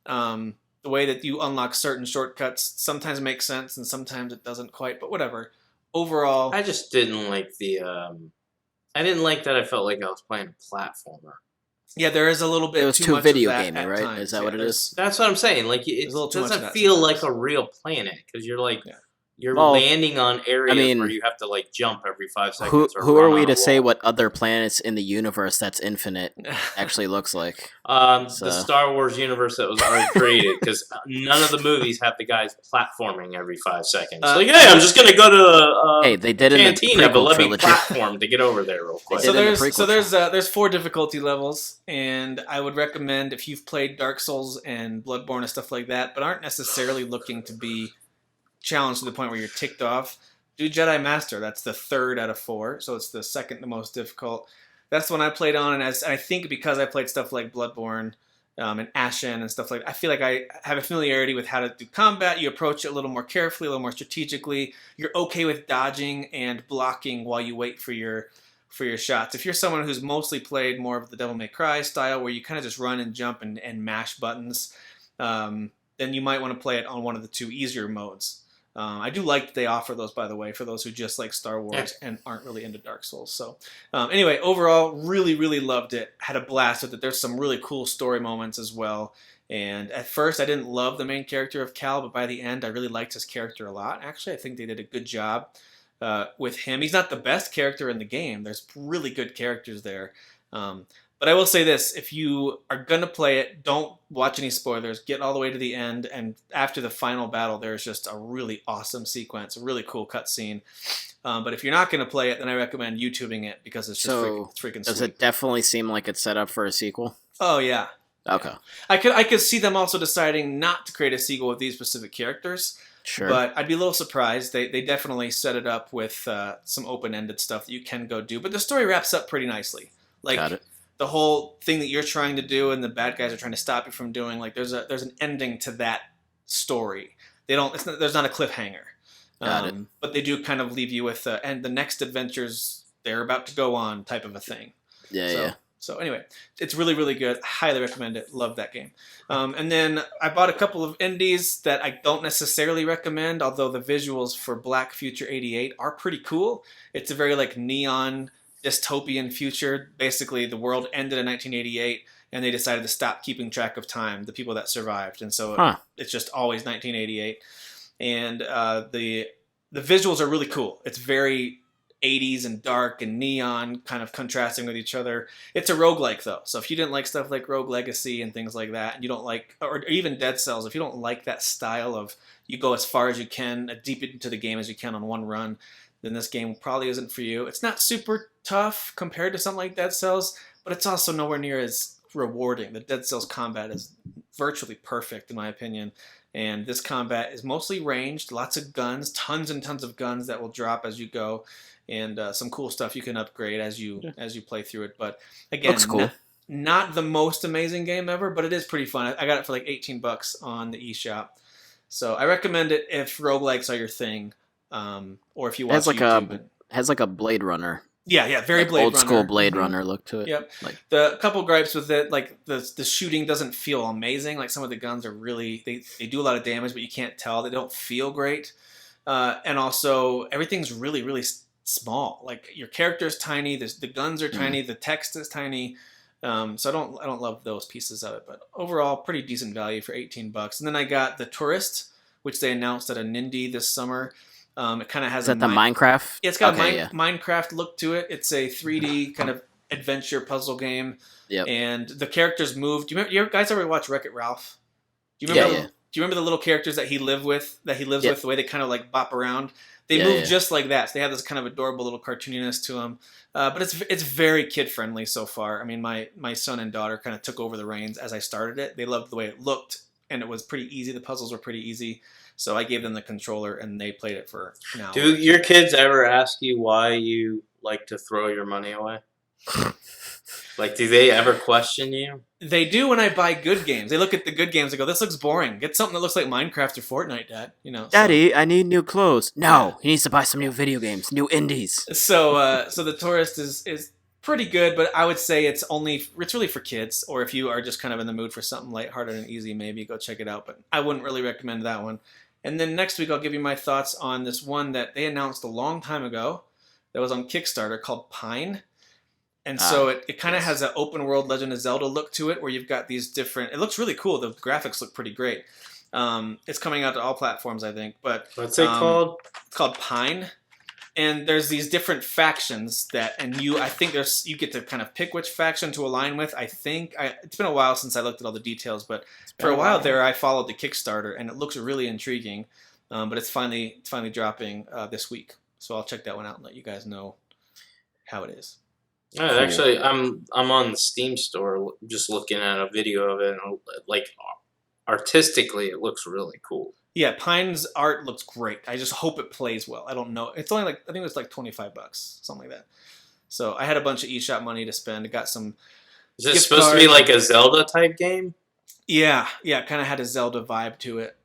The way that you unlock certain shortcuts sometimes makes sense and sometimes it doesn't quite, but whatever. Overall, I just didn't like the. I didn't like that. I felt like I was playing a platformer. yeah, there is a little bit It was too too much video of that gaming, at right? times. Is that what it there's- is? That's what I'm saying. Like it There's a little too much of doesn't that feel sometimes. like a real planet because you're like Yeah. you're Well, landing on areas mean, where you have to like jump every 5 seconds. Who or are run we on to a say wall. what other planets in the universe that's infinite actually looks like? The Star Wars universe that was already created, because none of the movies have the guys platforming every 5 seconds. Like, hey, I'm just gonna go to Hey, they did it in the cantina, but prequel let me trilogy. platform to get over there real quick. They So did in the there's prequel there's 4 difficulty levels, and I would recommend if you've played Dark Souls and Bloodborne and stuff like that, but aren't necessarily looking to be challenged to the point where you're ticked off, do Jedi Master. That's the 3rd out of 4, so it's the second the most difficult. That's the one I played on, and I think because I played stuff like Bloodborne and Ashen and stuff like that, I feel like I have a familiarity with how to do combat. You approach it a little more carefully, a little more strategically. You're okay with dodging and blocking while you wait for your for your shots. If you're someone who's mostly played more of the Devil May Cry style, where you kind of just run and jump and mash buttons, then you might want to play it on one of the 2 easier modes. I do like that they offer those, by the way, for those who just like Star Wars and aren't really into Dark Souls. So anyway, overall, really, really loved it. Had a blast with it. There's some really cool story moments as well. And at first, I didn't love the main character of Cal, but by the end, I really liked his character a lot. Actually, I think they did a good job with him. He's not the best character in the game. There's really good characters there. But I will say this, if you are going to play it, don't watch any spoilers. Get all the way to the end, and after the final battle, there's just a really awesome sequence, a really cool cutscene. But if you're not going to play it, then I recommend YouTubing it, because it's just freaking sweet. Does it definitely seem like it's set up for a sequel? Oh, yeah. Okay. Yeah. I could see them also deciding not to create a sequel with these specific characters. Sure. But I'd be a little surprised. They definitely set it up with some open-ended stuff that you can go do. But the story wraps up pretty nicely. Like, Got it. The whole thing that you're trying to do and the bad guys are trying to stop you from doing, like, there's an ending to that story. There's not a cliffhanger. Got it. But they do kind of leave you with and the next adventures they're about to go on type of a thing. Yeah. So anyway, it's really, really good. Highly recommend it. Love that game. And then I bought a couple of indies that I don't necessarily recommend, although the visuals for Black Future 88 are pretty cool. It's a very like neon dystopian future. Basically, the world ended in 1988, and they decided to stop keeping track of time, the people that survived. And so it's just always 1988. And the visuals are really cool. It's very 80s and dark and neon, kind of contrasting with each other. It's a roguelike, though. So if you didn't like stuff like Rogue Legacy and things like that, and you don't like, or even Dead Cells, if you don't like that style of you go as far as you can, as deep into the game as you can on one run, then this game probably isn't for you. It's not super tough compared to something like Dead Cells, but it's also nowhere near as rewarding. The Dead Cells combat is virtually perfect, in my opinion. And this combat is mostly ranged, lots of guns, tons and tons of guns that will drop as you go, and some cool stuff you can upgrade as you play through it. But again, looks cool. Not the most amazing game ever, but it is pretty fun. I got it for like $18 on the eShop. So I recommend it if roguelikes are your thing, or if you watch YouTube. Has like a Blade Runner. Yeah, very like Blade old Runner. school Blade Runner look to it. Yep. Like the couple gripes with it, like the shooting doesn't feel amazing. Like some of the guns are really they do a lot of damage, but you can't tell. They don't feel great. And also everything's really, really small. Like your character is tiny, the guns are tiny, the text is tiny. So I don't love those pieces of it, but overall pretty decent value for $18. And then I got the Touryst, which they announced at a Nindy this summer. It kind of has the Minecraft? Yeah, it's got a Minecraft look to it. It's a 3D kind of adventure puzzle game. Yep. And the characters move. Do you guys ever watch Wreck-It Ralph? Do you remember? Yeah. Do you remember the little characters that he lives with? The way they kind of like bop around. They Yeah, move yeah. just like that. So they have this kind of adorable little cartooniness to them. But it's very kid friendly so far. I mean, my son and daughter kind of took over the reins as I started it. They loved the way it looked, and it was pretty easy. The puzzles were pretty easy. So I gave them the controller, and they played it for an hour. Do your kids ever ask you why you like to throw your money away? Like, do they ever question you? They do when I buy good games. They look at the good games and go, "This looks boring. Get something that looks like Minecraft or Fortnite, Dad." You know, Daddy, I need new clothes. No, he needs to buy some new video games, new indies. So the Touryst is pretty good, but I would say it's really for kids, or if you are just kind of in the mood for something lighthearted and easy, maybe go check it out. But I wouldn't really recommend that one. And then next week I'll give you my thoughts on this one that they announced a long time ago that was on Kickstarter called Pine. And so it kind of has an open world Legend of Zelda look to it, where you've got these different. It looks really cool. The graphics look pretty great. It's coming out to all platforms, I think. But what's it called? It's called Pine. And there's these different factions I think you get to kind of pick which faction to align with. I think it's been a while since I looked at all the details, but for a while there, I followed the Kickstarter, and it looks really intriguing. But it's finally dropping this week, so I'll check that one out and let you guys know how it is. Yeah, cool. Actually, I'm on the Steam store just looking at a video of it, and like artistically, it looks really cool. Yeah, Pine's art looks great. I just hope it plays well. I don't know. It's only I think it was like $25, something like that. So I had a bunch of eShop money to spend. I got some. Is it supposed to be like a Zelda type game? Yeah, kind of had a Zelda vibe to it.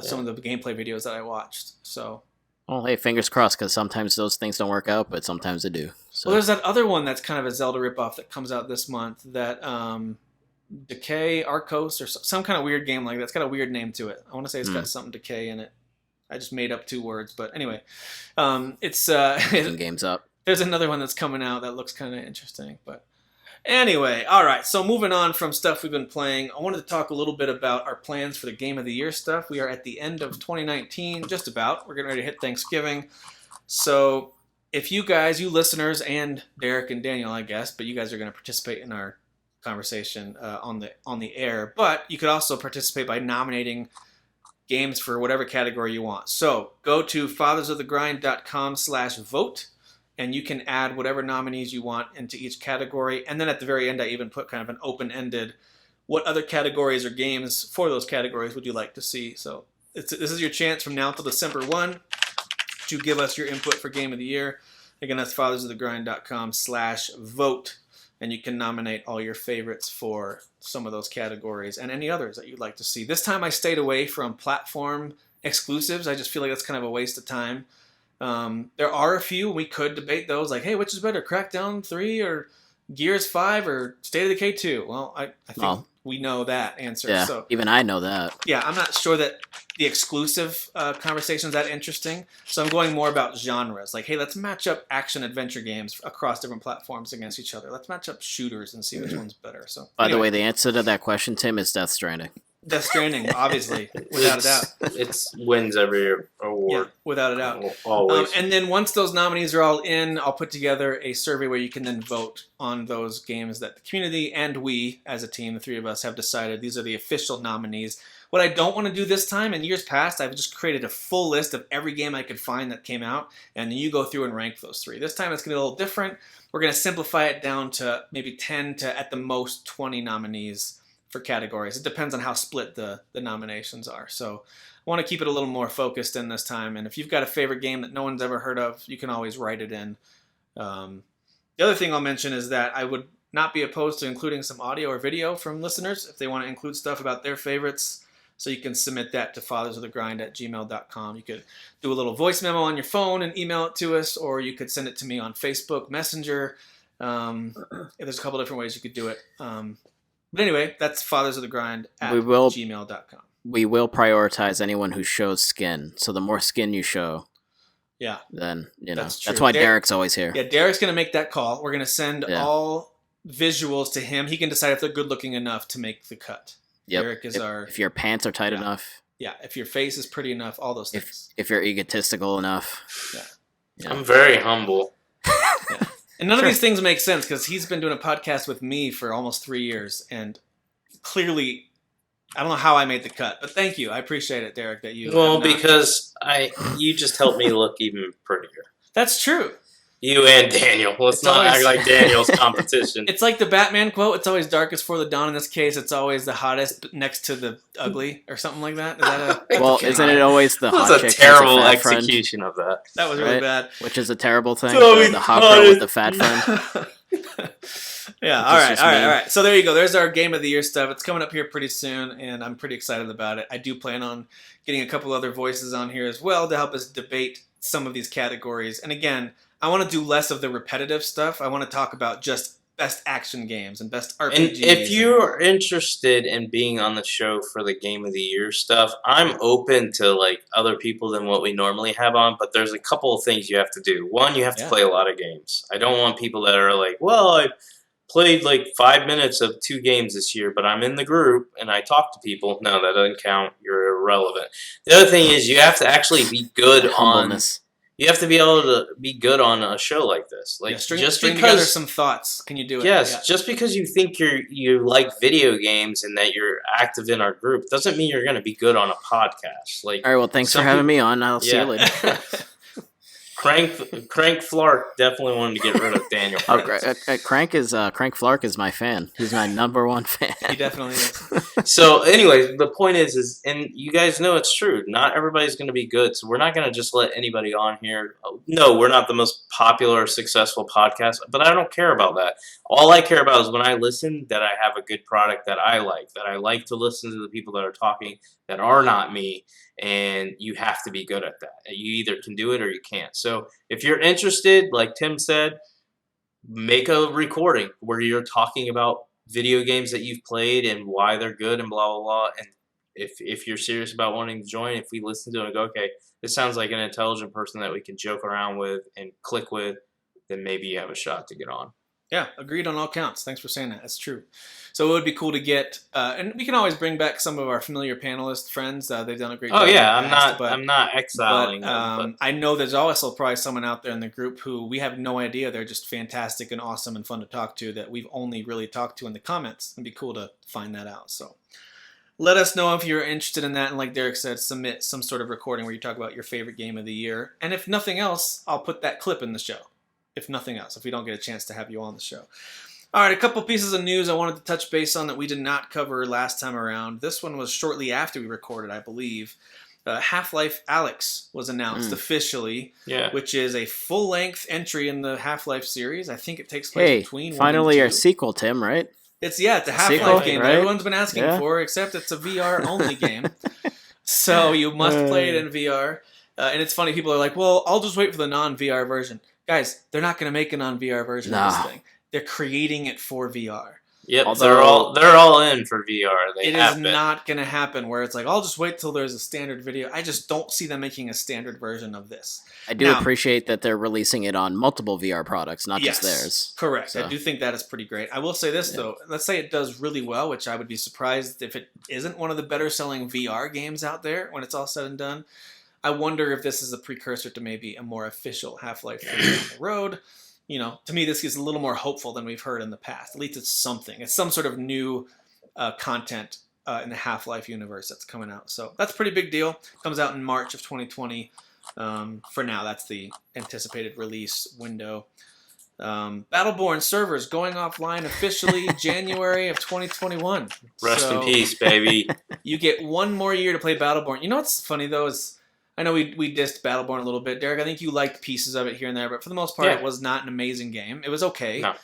Some of the gameplay videos that I watched. So. Well, hey, fingers crossed, because sometimes those things don't work out, but sometimes they do. So Well, there's that other one that's kind of a Zelda ripoff that comes out this month. That Decay Arcos or some kind of weird game like that. It's got a weird name to it. I want to say it's got something Decay in it. I just made up 2 words, but anyway, it's making games up. there's another one that's coming out that looks kind of interesting. But anyway, all right. So moving on from stuff we've been playing, I wanted to talk a little bit about our plans for the Game of the Year stuff. We are at the end of 2019, just about. We're getting ready to hit Thanksgiving. So if you guys, you listeners, and Derek and Daniel, I guess, but you guys are going to participate in our conversation on the air. But you could also participate by nominating games for whatever category you want. So go to fathersofthegrind.com/vote, and you can add whatever nominees you want into each category. And then at the very end, I even put kind of an open-ended, what other categories or games for those categories would you like to see? So this is your chance from now until December 1 to give us your input for Game of the Year. Again, that's fathersofthegrind.com/vote. And you can nominate all your favorites for some of those categories and any others that you'd like to see. This time I stayed away from platform exclusives. I just feel like that's kind of a waste of time. There are a few. We could debate those, like, hey, which is better, Crackdown 3 or Gears 5 or State of Decay 2? Well, I think we know that answer. Yeah, So even I know that. yeah, I'm not sure that the exclusive conversation is that interesting. So I'm going more about genres. Like, hey, let's match up action-adventure games across different platforms against each other. Let's match up shooters and see which one's better. So, By the way, the answer to that question, Tim, is Death Stranding. Death Stranding, obviously, without a doubt. It's wins every award. Yeah, without a doubt. Always. And then once those nominees are all in, I'll put together a survey where you can then vote on those games that the community and we, as a team, the 3 of us, have decided these are the official nominees. What I don't want to do this time, in years past, I've just created a full list of every game I could find that came out, and you go through and rank those 3. This time it's going to be a little different. We're going to simplify it down to maybe 10 to, at the most, 20 nominees for categories. It depends on how split the nominations are. So I want to keep it a little more focused in this time. And if you've got a favorite game that no one's ever heard of, you can always write it in. The other thing I'll mention is that I would not be opposed to including some audio or video from listeners if they want to include stuff about their favorites. So you can submit that to fathersofthegrind@gmail.com. You could do a little voice memo on your phone and email it to us, or you could send it to me on Facebook Messenger. There's a couple different ways you could do it. But anyway, that's fathersofthegrind@gmail.com. We will prioritize anyone who shows skin. So the more skin you show, Yeah, then, That's true. that's why Derek's always here. yeah. Derek's going to make that call. We're going to send all visuals to him. He can decide if they're good looking enough to make the cut. Yep. Derek is if your pants are tight enough, if your face is pretty enough, all those things. if you're egotistical enough. Yeah. I'm very humble. And none of these things make sense because he's been doing a podcast with me for almost 3 years, and clearly, I don't know how I made the cut, but thank you. I appreciate it, Derek, that you. Well, because you just helped me look even prettier. That's true. You and Daniel. Let's not act like Daniel's competition. It's like the Batman quote. It's always darkest before the dawn. In this case, it's always the hottest next to the ugly, or something like that. Is that a? Well, isn't it always the hot That chick was who's a terrible fat friend? execution of that. That was really Right? bad. Which is a terrible thing. So The hot girl with the fat friend. Yeah, It's all right, just all right, mean. all right. So there you go. There's our Game of the Year stuff. It's coming up here pretty soon, and I'm pretty excited about it. I do plan on getting a couple other voices on here as well to help us debate some of these categories. And again, I want to do less of the repetitive stuff. I want to talk about just best action games and best RPGs. And if you're interested in being on the show for the Game of the Year stuff, I'm open to like other people than what we normally have on, but there's a couple of things you have to do. One, you have to play a lot of games. I don't want people that are like, well, I played like 5 minutes of 2 games this year, but I'm in the group and I talk to people. No, that doesn't count. You're irrelevant. The other thing is you have to actually be good on... Humbleness. You have to be able to be good on a show like this. Like string just together because some thoughts. Can you do it? yes, Yeah. just because you think you like video games and that you're active in our group doesn't mean you're going to be good on a podcast. Like All right, well, thanks for having me on. I'll see you later. Crank Flark definitely wanted to get rid of Daniel. Crank Flark is my fan. He's my number 1 fan. He definitely is. So, anyways, the point is, and you guys know it's true. Not everybody's going to be good, so we're not going to just let anybody on here. No, we're not the most popular or successful podcast, but I don't care about that. All I care about is when I listen that I have a good product that I like to listen to the people that are talking that are not me, and you have to be good at that. You either can do it or you can't. So, if you're interested, like Tim said, make a recording where you're talking about video games that you've played and why they're good and blah blah blah. And if you're serious about wanting to join, if we listen to it and go, okay, this sounds like an intelligent person that we can joke around with and click with, then maybe you have a shot to get on. Yeah, agreed on all counts. Thanks for saying that. That's true. So it would be cool to get, and we can always bring back some of our familiar panelist friends. They've done a great job. Oh yeah, in the past, I'm not exiling them. But I know there's also probably someone out there in the group who we have no idea. They're just fantastic and awesome and fun to talk to that we've only really talked to in the comments. It'd be cool to find that out. So let us know if you're interested in that. And like Derek said, submit some sort of recording where you talk about your favorite game of the year. And if nothing else, I'll put that clip in the show. If nothing else, if we don't get a chance to have you on the show. All right, a couple pieces of news I wanted to touch base on that we did not cover last time around. This one was shortly after we recorded, I believe. Half-Life Alyx was announced officially, which is a full-length entry in the Half-Life series. I think it takes place between finally 1 our and 2. sequel, Tim, right? It's a Half-Life game that everyone's been asking for, except it's a VR-only game. So you must play it in VR. And it's funny, people are like, well, I'll just wait for the non-VR version. Guys, they're not going to make a non-VR version of this thing. They're creating it for VR. Yep, although, they're all in for VR. It is not going to happen where it's like, I'll just wait till there's a standard video. I just don't see them making a standard version of this. I do appreciate that they're releasing it on multiple VR products, not just theirs. Correct. So. I do think that is pretty great. I will say this, though. Let's say it does really well, which I would be surprised if it isn't one of the better-selling VR games out there when it's all said and done. I wonder if this is a precursor to maybe a more official Half-Life 3 on the road. You know, to me, this is a little more hopeful than we've heard in the past. At least it's something. It's some sort of new content in the Half-Life universe that's coming out. So that's a pretty big deal. Comes out in March of 2020. For now, that's the anticipated release window. Battleborn servers going offline officially January of 2021. Rest in peace, baby. You get one more year to play Battleborn. You know what's funny, though, is I know we dissed Battleborn a little bit. Derek, I think you liked pieces of it here and there, but for the most part, it was not an amazing game. It was okay. No.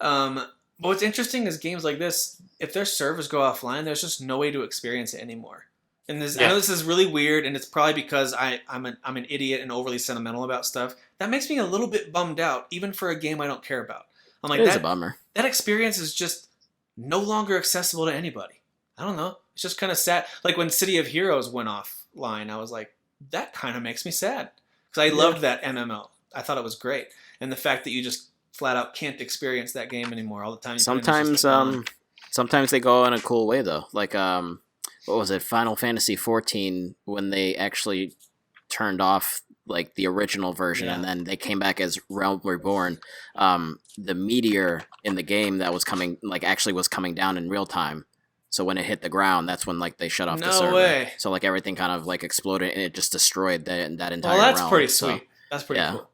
But what's interesting is games like this, if their servers go offline, there's just no way to experience it anymore. And I know this is really weird, and it's probably because I'm an idiot and overly sentimental about stuff. That makes me a little bit bummed out, even for a game I don't care about. I'm like, it is a bummer. That experience is just no longer accessible to anybody. I don't know. It's just kind of sad. Like when City of Heroes went offline, I was like, that kind of makes me sad. Because I loved that MMO. I thought it was great. And the fact that you just flat out can't experience that game anymore all the time. Sometimes they go in a cool way, though. Like, what was it, Final Fantasy XIV, when they actually turned off like the original version and then they came back as Realm Reborn. The meteor in the game that was coming down in real time. So when it hit the ground, that's when like they shut off the server. No way. So like everything kind of like exploded and it just destroyed that entire realm. Well, that's pretty sweet. That's pretty cool.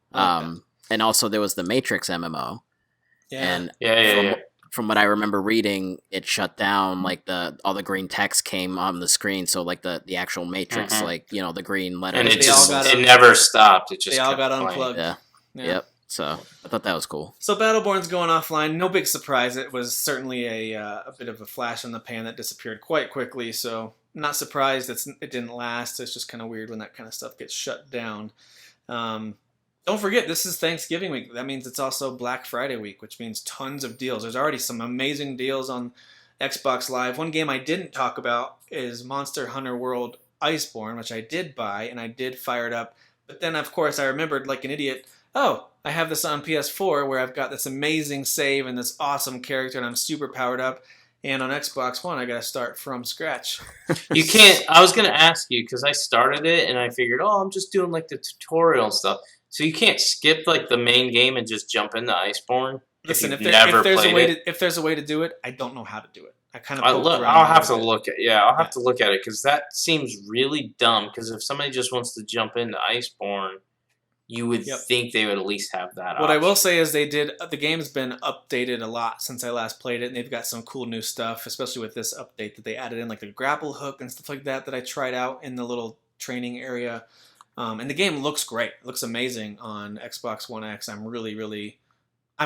And also there was the Matrix MMO. Yeah. And from what I remember reading, it shut down. Like all the green text came on the screen. So like the actual Matrix, like the green letters. And it never stopped. It just they all got unplugged. Yeah. Yep. So I thought that was cool. So Battleborn's going offline. No big surprise. It was certainly a bit of a flash in the pan that disappeared quite quickly. So not surprised it didn't last. It's just kind of weird when that kind of stuff gets shut down. Don't forget, this is Thanksgiving week. That means it's also Black Friday week, which means tons of deals. There's already some amazing deals on Xbox Live. One game I didn't talk about is Monster Hunter World Iceborne, which I did buy, and I did fire it up. But then, of course, I remembered like an idiot, I have this on PS4 where I've got this amazing save and this awesome character, and I'm super powered up. And on Xbox One, I got to start from scratch. You can't. I was going to ask you because I started it and I figured, I'm just doing like the tutorial stuff. So you can't skip like the main game and just jump into Iceborne. Listen, if there's a way to do it, I don't know how to do it. I kind of I'll have to look at it because that seems really dumb. Because if somebody just wants to jump into Iceborne, you would think they would at least have that. What I will say is the game's been updated a lot since I last played it, and they've got some cool new stuff, especially with this update that they added in, like the grapple hook and stuff like that I tried out in the little training area. And the game looks great. It looks amazing on Xbox One X. I'm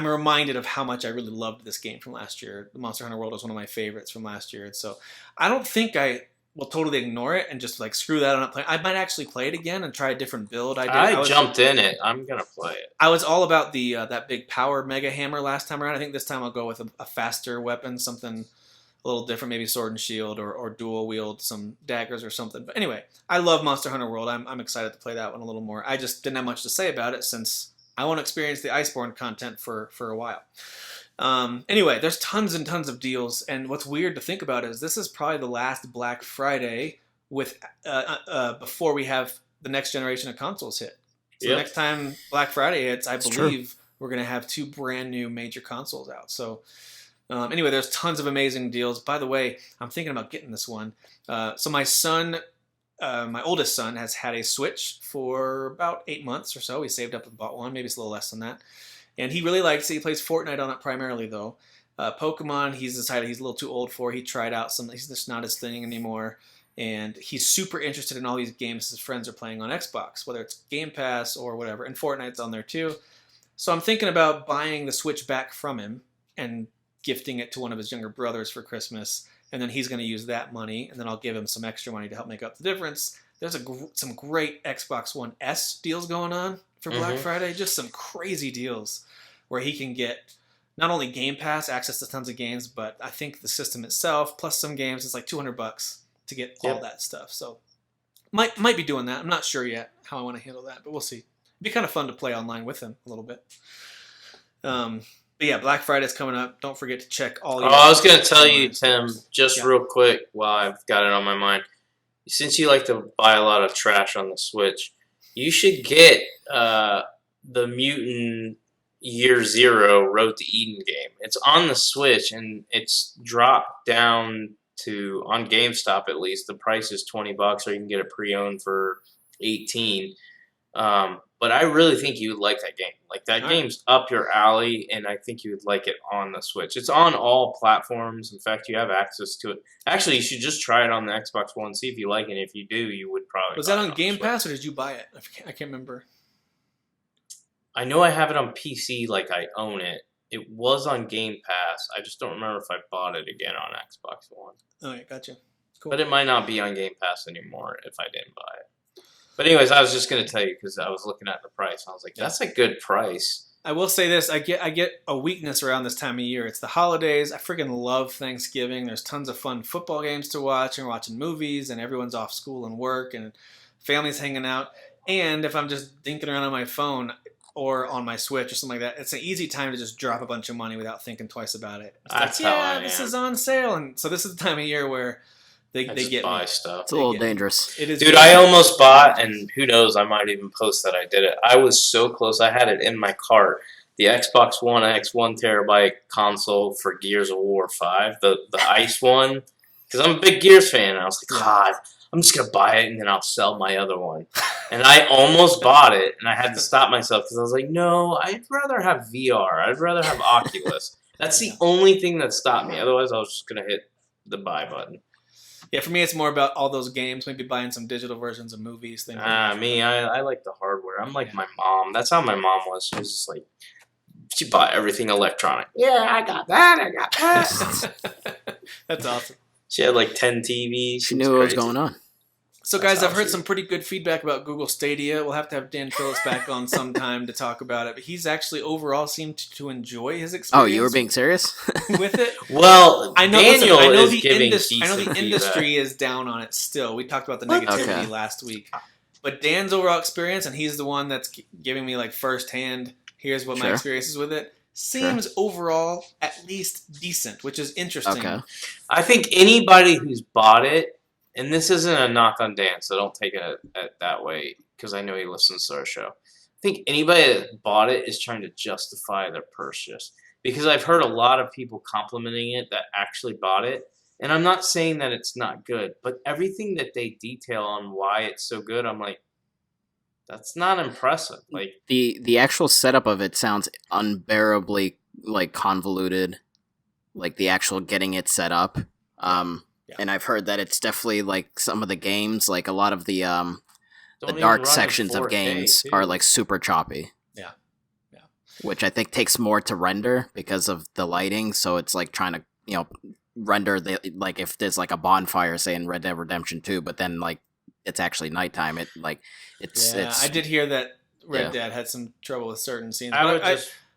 reminded of how much I really loved this game from last year. The Monster Hunter World was one of my favorites from last year. And so I don't think I will totally ignore it and just like screw that. I'm not playing. I might actually play it again and try a different build. I jumped in it. I'm gonna play it. I was all about the that big power mega hammer last time around. I think this time I'll go with a faster weapon, something a little different, maybe sword and shield or dual wield some daggers or something. But anyway, I love Monster Hunter World. I'm excited to play that one a little more. I just didn't have much to say about it since I want to experience the Iceborne content for a while. Anyway, there's tons and tons of deals, and what's weird to think about is this is probably the last Black Friday with before we have the next generation of consoles hit. So Yep. next time Black Friday hits, I It's believe we're going to have 2 brand new major consoles out. So anyway, there's tons of amazing deals. By the way, I'm thinking about getting this one. So my son, my oldest son, has had a Switch for about 8 months or so. He saved up and bought one. Maybe it's a little less than that. And he really likes it. He plays Fortnite on it primarily, though. Pokemon, he's decided he's a little too old for. He tried out some. He's just not his thing anymore. And he's super interested in all these games his friends are playing on Xbox, whether it's Game Pass or whatever. And Fortnite's on there, too. So I'm thinking about buying the Switch back from him and gifting it to one of his younger brothers for Christmas. And then he's going to use that money. And then I'll give him some extra money to help make up the difference. There's some great Xbox One S deals going on for Black Friday. Just some crazy deals where he can get not only Game Pass, access to tons of games, but I think the system itself, plus some games, it's like $200 to get all that stuff. So might be doing that. I'm not sure yet how I want to handle that, but we'll see. It'd be kind of fun to play online with him a little bit. But yeah, Black Friday's coming up. Don't forget to check all your... I was going to tell you, Tim, just Yeah. real quick while I've got it on my mind. Since you like to buy a lot of trash on the Switch, you should get the Mutant Year Zero Road to Eden game. It's on the Switch, and it's dropped down to, on GameStop at least, the price is $20, or you can get it pre-owned for $18. But I really think you would like that game. Like, that game's up your alley, and I think you would like it on the Switch. It's on all platforms. In fact, you have access to it. Actually, you should just try it on the Xbox One, see if you like it. If you do, you would probably Was buy that it on the Game Switch. Pass, or did you buy it? I can't remember. I know I have it on PC, like I own it. It was on Game Pass. I just don't remember if I bought it again on Xbox One. Oh, yeah, gotcha. Cool. But it might not be on Game Pass anymore if I didn't buy it. But anyways, I was just going to tell you because I was looking at the price. I was like, that's a good price. I will say this: I get a weakness around this time of year. It's the holidays. I freaking love Thanksgiving. There's tons of fun football games to watch, and we're watching movies, and everyone's off school and work, and family's hanging out. And if I'm just dinking around on my phone or on my Switch or something like that, it's an easy time to just drop a bunch of money without thinking twice about it. It's That's like, how yeah, I this am. is on sale, and so this is the time of year where they Just get buy me. stuff. It's a little get- dangerous. It is, Dude, I almost bought, and who knows, I might even post that I did it. I was so close. I had it in my cart. The Xbox One X 1 terabyte console for Gears of War 5, the Ice one, because I'm a big Gears fan. And I was like, God, I'm just going to buy it, and then I'll sell my other one. And I almost bought it, and I had to stop myself because I was like, no, I'd rather have VR. I'd rather have Oculus. That's the only thing that stopped me. Otherwise, I was just going to hit the buy button. Yeah, for me, it's more about all those games, maybe buying some digital versions of movies, things like that. Me, I like the hardware. I'm like my mom. That's how my mom was. She was just like, she bought everything electronic. Yeah, I got that. I got that. That's awesome. She had like 10 TVs. She knew what was going on. So, That's guys, I've heard awesome. some pretty good feedback about Google Stadia. We'll have to have Dan Phillips back on sometime to talk about it. But he's actually overall seemed to enjoy his experience. Oh, you were being serious? with it. Well, I know. Daniel listen, I know is the giving industry. I know the decent industry is down on it still. We talked about the negativity Okay. last week, but Dan's overall experience, and he's the one that's giving me like firsthand. Here's what my Sure. experience is with it. Seems overall at least decent, which is interesting. Okay. I think anybody who's bought it, and this isn't a knock on Dan, so don't take it that way, because I know he listens to our show. I think anybody that bought it is trying to justify their purchase. Because I've heard a lot of people complimenting it that actually bought it. And I'm not saying that it's not good, but everything that they detail on why it's so good, I'm like, that's not impressive. Like, The actual setup of it sounds unbearably like convoluted, like the actual getting it set up. And I've heard that it's definitely like some of the games, like a lot of the don't even dark run in sections of 4K, games too. are like super choppy. Yeah. Which I think takes more to render because of the lighting, so it's like trying to, render the like if there's like a bonfire, say in Red Dead Redemption 2, but then like it's actually nighttime. It's I did hear that Red Yeah. Dead had some trouble with certain scenes.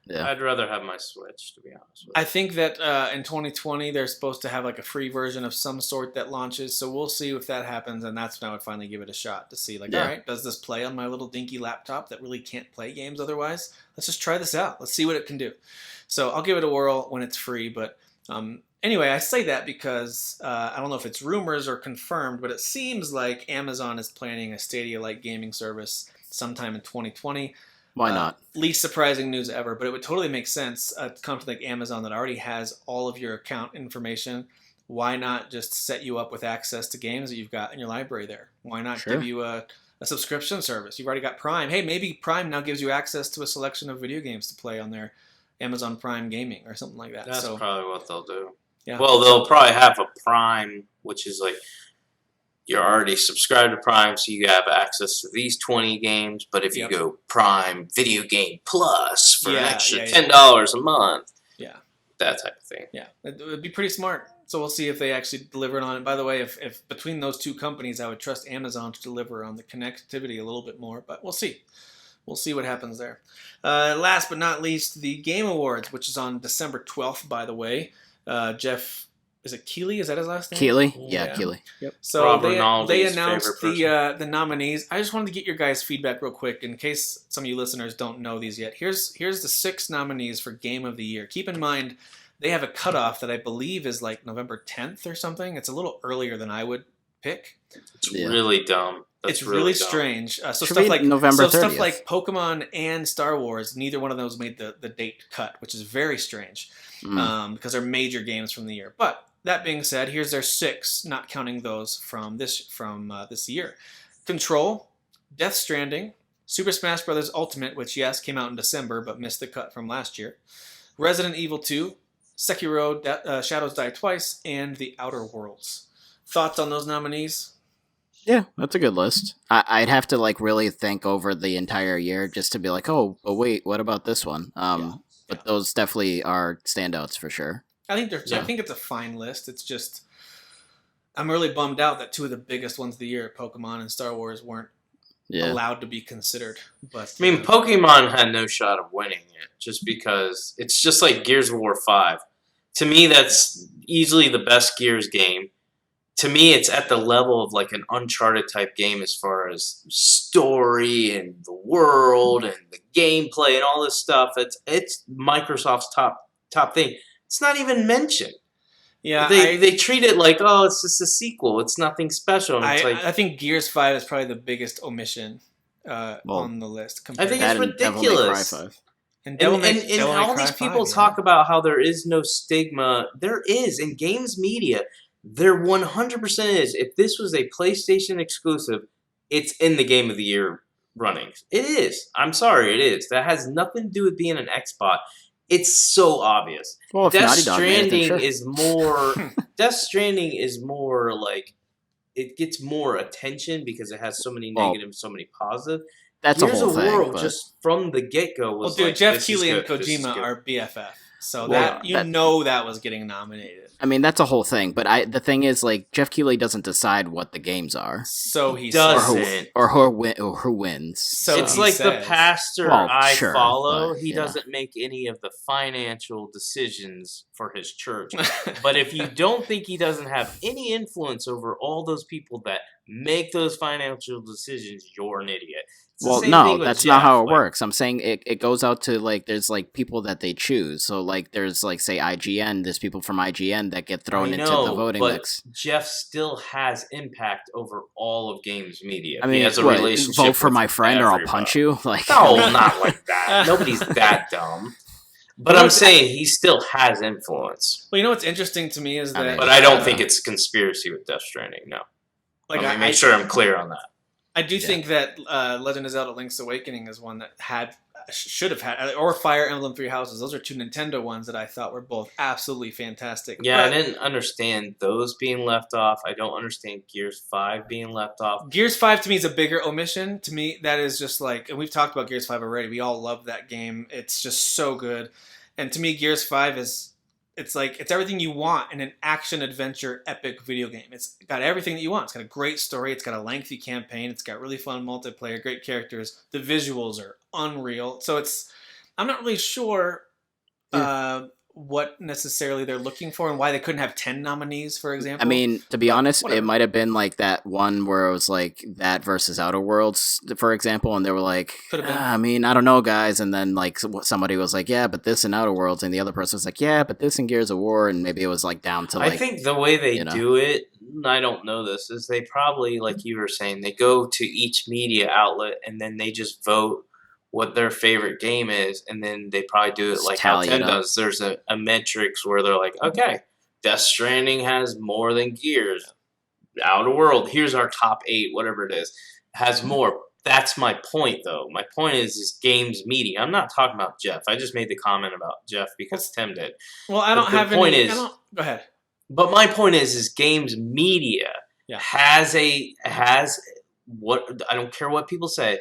Yeah. I'd rather have my Switch, to be honest with you. I think that in 2020 they're supposed to have like a free version of some sort that launches, so we'll see if that happens, and that's when I would finally give it a shot to see like, Yeah. all right, does this play on my little dinky laptop that really can't play games otherwise? Let's just try this out. Let's see what it can do. So I'll give it a whirl when it's free, but anyway, I say that because I don't know if it's rumors or confirmed, but it seems like Amazon is planning a Stadia-like gaming service sometime in 2020. Why not? Least surprising news ever, but it would totally make sense. A company like Amazon that already has all of your account information, why not just set you up with access to games that you've got in your library there? Why not Sure. give you a subscription service? You've already got Prime. Hey, maybe Prime now gives you access to a selection of video games to play on their Amazon Prime Gaming or something like that. That's So, probably what they'll do. yeah. Well, they'll probably have a Prime, which is like you're already subscribed to Prime, so you have access to these 20 games. But if you Yep. go Prime Video Game Plus for an Yeah, extra yeah, yeah. $10 a month, Yeah. that type of thing. Yeah, it would be pretty smart. So we'll see if they actually deliver on it. By the way, if between those two companies, I would trust Amazon to deliver on the connectivity a little bit more, but we'll see. We'll see what happens there. Last but not least, the Game Awards, which is on December 12th, by the way. Jeff, is it Keighley? Is that his last name? Keeley? Yeah. Yeah, Keeley. So Robert they Naldy's announced favorite the nominees. I just wanted to get your guys' feedback real quick in case some of you listeners don't know these yet. Here's the 6 nominees for Game of the Year. Keep in mind, they have a cutoff that I believe is like November 10th or something. It's a little earlier than I would pick. It's Yeah. really dumb. That's It's really dumb. strange. So Should stuff be like November stuff 30th. like Pokemon and Star Wars, neither one of those made the date cut, which is very strange because they're major games from the year. But that being said, here's their 6, not counting those from this year: Control, Death Stranding, Super Smash Bros. Ultimate, which yes came out in December but missed the cut from last year, Resident Evil 2, Sekiro, Shadows Die Twice, and The Outer Worlds. Thoughts on those nominees? Yeah, that's a good list. I'd have to like really think over the entire year just to be like, oh, but wait, what about this one? But those definitely are standouts for sure. I think it's a fine list. It's just I'm really bummed out that 2 of the biggest ones of the year, Pokemon and Star Wars, weren't Yeah. allowed to be considered. But I mean, Pokemon had no shot of winning it just because it's just like Gears of War 5. To me, that's easily the best Gears game. To me, it's at the level of like an Uncharted type game as far as story and the world and the gameplay and all this stuff. It's Microsoft's top thing. It's not even mentioned. yeah, They treat it like, oh, it's just a sequel. It's nothing special. And it's like, I think Gears 5 is probably the biggest omission on the list. I think That it's and Devil May Cry ridiculous. 5. and And Devil May all Cry these 5, people yeah. talk about how there is no stigma. There is. In games media, there 100% is. If this was a PlayStation exclusive, it's in the Game of the Year runnings. It is. I'm sorry, it is. That has nothing to do with being an Xbox. It's so obvious. Well, if Death Naughty Dog made it, then Stranding sure. is more. Death Stranding is more like it gets more attention because it has so many Well, negative, so many positive. That's a Gears whole of thing. War but- just from the get go Well, was dude, like, Jeff this is Keighley and good, this is Kojima good. are BFF, so Well, that that was getting nominated. I mean, that's a whole thing. But the thing is, like, Jeff Keighley doesn't decide what the games are. So he Does says. it? Or who wins. So It's he like the says. pastor Well, I sure, follow. but, He yeah. doesn't make any of the financial decisions for his church. But if you don't think he doesn't have any influence over all those people that make those financial decisions, you're an idiot. It's the Well, same no, thing with that's Jeff. not how it Like, works. I'm saying it goes out to, like, there's, like, people that they choose. So, like, there's, like, say, IGN. There's people from IGN that get thrown I into know, the voting but mix. Jeff still has impact over all of games media. I he mean, has a what, relationship vote for with my friend or I'll everybody. punch you? Like, No, not like that. Nobody's that dumb. But I'm saying he still has influence. Well, you know what's interesting to me is I that. mean, But I don't think it's a conspiracy with Death Stranding, no. like Let me make sure I'm clear on that. I do think that Legend of Zelda: Link's Awakening is one that should have had, or Fire Emblem Three Houses. Those are 2 Nintendo ones that I thought were both absolutely fantastic. Yeah, But I didn't understand those being left off. I don't understand Gears 5 being left off. Gears 5 to me is a bigger omission. To me, that is just like, and we've talked about Gears 5 already. We all love that game. It's just so good. And to me, Gears 5 is It's like it's everything you want in an action adventure epic video game. It's got everything that you want. It's got a great story. It's got a lengthy campaign. It's got really fun multiplayer, great characters. The visuals are unreal. So I'm not really sure what necessarily they're looking for and why they couldn't have 10 nominees, for example. I mean, to be honest, whatever. it might have been like that one where it was like that versus Outer Worlds, for example, and they were like, Could have been. I mean, I don't know, guys. And then like somebody was like, yeah, but this in Outer Worlds, and the other person was like, yeah, but this in Gears of War, and maybe it was like down to like. I think the way they do it, I don't know this, is they probably, like you were saying, they go to each media outlet and then they just vote what their favorite game is, and then they probably do it like how 10 does. There's a metrics where they're like, okay, Death Stranding has more than Gears. Outer World, here's our top 8, whatever it is, has more. That's my point, though. My point is games media. I'm not talking about Jeff. I just made the comment about Jeff because Tim did. Well, I don't have point any. Is, go ahead. But my point is games media has what I don't care what people say.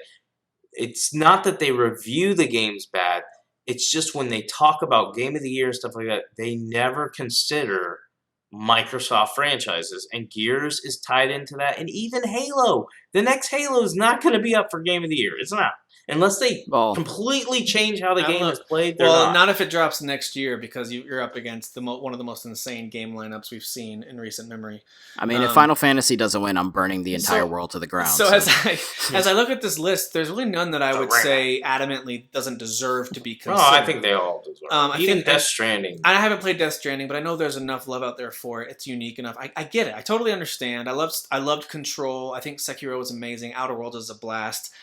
It's not that they review the games bad. It's just when they talk about Game of the Year and stuff like that, they never consider Microsoft franchises. And Gears is tied into that. And even Halo. The next Halo is not going to be up for Game of the Year. It's not. Unless they completely change how the game is played. Well, not if it drops next year, because you're up against one of the most insane game lineups we've seen in recent memory. I mean, if Final Fantasy doesn't win, I'm burning the entire world to the ground. So as I look at this list, there's really none that I would say adamantly doesn't deserve to be considered. No, I think they all deserve. Even Death Stranding. I haven't played Death Stranding, but I know there's enough love out there for it. It's unique enough. I get it. I totally understand. I loved Control. I think Sekiro was amazing. Outer Worlds is a blast.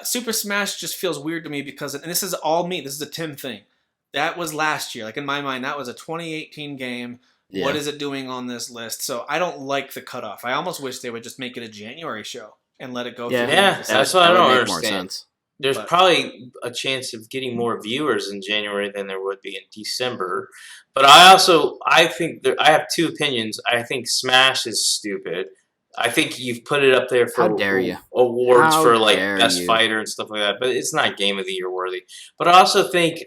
Super Smash just feels weird to me because, and this is all me, this is a Tim thing. That was last year. Like in my mind, that was a 2018 game. Yeah. What is it doing on this list? So I don't like the cutoff. I almost wish they would just make it a January show and let it go. Yeah, that's what I don't understand. There's probably a chance of getting more viewers in January than there would be in December. But I think I have two opinions. I think Smash is stupid. I think you've put it up there for awards for like best fighter and stuff like that, but it's not Game of the Year worthy. But I also think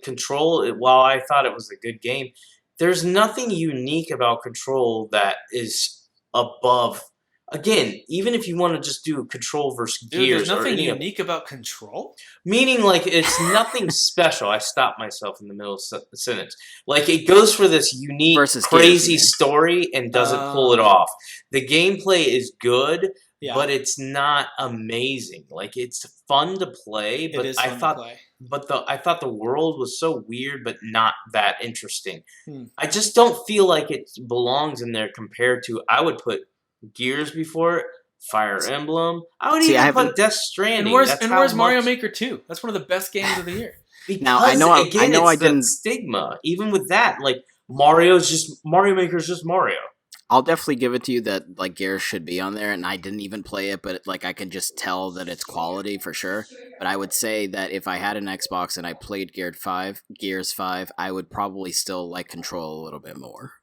Control, while I thought it was a good game, there's nothing unique about Control that is above. Again, even if you want to just do Control versus Gears, there's nothing unique about Control. Meaning, like, it's nothing special. I stopped myself in the middle of the sentence. Like, it goes for this unique, crazy story and doesn't pull it off. The gameplay is good, but it's not amazing. Like, it's fun to play, but I thought the world was so weird, but not that interesting. I just don't feel like it belongs in there compared to. I would put Gears before it, Fire Emblem. I would even put Death Stranding. And where's Mario Maker 2? That's one of the best games of the year. Now I know I didn't stigma. Even with that, like Mario Maker's just Mario. I'll definitely give it to you that like Gears should be on there, and I didn't even play it, but like I can just tell that it's quality for sure. But I would say that if I had an Xbox and I played Gears 5, I would probably still like Control a little bit more.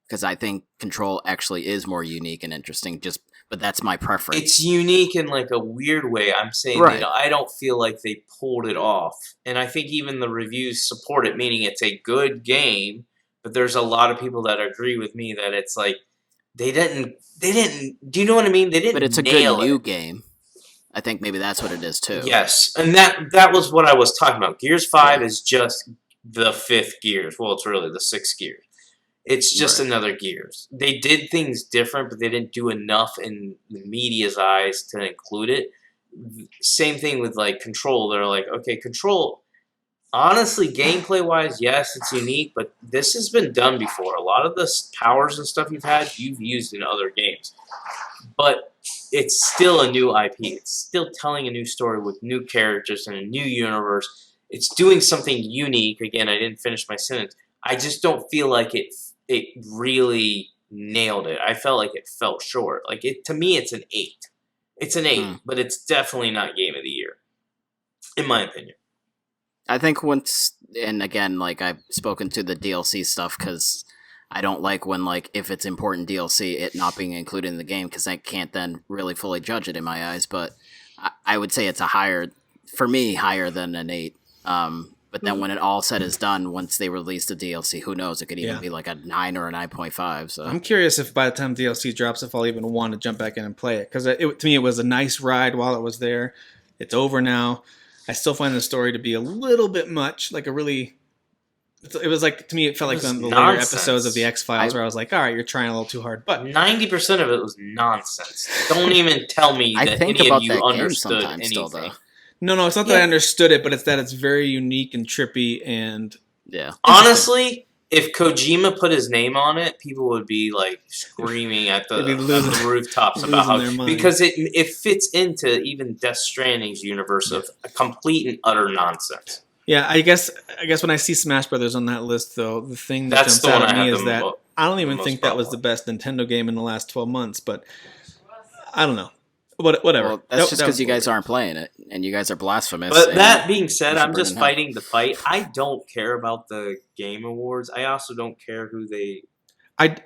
Because I think Control actually is more unique and interesting, but that's my preference. It's unique in like a weird way. I'm saying that I don't feel like they pulled it off. And I think even the reviews support it, meaning it's a good game, but there's a lot of people that agree with me that it's like they didn't do you know what I mean? They didn't. But it's a good new game. I think maybe that's what it is too. Yes. And that was what I was talking about. Gears 5 is just the 5th Gears. Well, it's really the 6th Gears. It's just another Gears. They did things different, but they didn't do enough in the media's eyes to include it. Same thing with like Control. They're like, okay, Control. Honestly, gameplay-wise, yes, it's unique, but this has been done before. A lot of the powers and stuff you've used in other games. But it's still a new IP. It's still telling a new story with new characters and a new universe. It's doing something unique. Again, I didn't finish my sentence. I just don't feel like it really nailed it. I felt like it fell short. Like to me, it's an 8. It's an 8, but it's definitely not Game of the Year, in my opinion. I think and again, like I've spoken to the DLC stuff because I don't like when like if it's important DLC, it not being included in the game because I can't then really fully judge it in my eyes. But I would say it's higher than an 8. But then when it all said is done, once they release the DLC, who knows? It could even Yeah. be like a 9 or a 9.5. So I'm curious if by the time DLC drops, if I'll even want to jump back in and play it. Because to me, it was a nice ride while it was there. It's over now. I still find the story to be a little bit much. Like a really... It was like, to me, it felt like It one of was the later nonsense. episodes of the X-Files where I was like, all right, you're trying a little too hard. But 90% of it was nonsense. Don't even tell me I that think any about of you that game understood sometimes anything. still, though. no, it's not that I understood it, but it's that it's very unique and trippy and... Yeah. Honestly, if Kojima put his name on it, people would be like screaming at the, They'd be on losing- the rooftops about losing how their mind. because it fits into even Death Stranding's universe of a complete and utter nonsense. Yeah, I guess when I see Smash Brothers on that list, though, the thing that That's jumps the one out at I me have is the that mo- I don't even most think that was the problem best Nintendo game in the last 12 months, but I don't know. Whatever. Well, that's just That because you was- guys aren't playing it, and you guys are blasphemous. But and that being said, you should I'm just burn in hell. fighting the fight. I don't care about the Game Awards. I also don't care who they.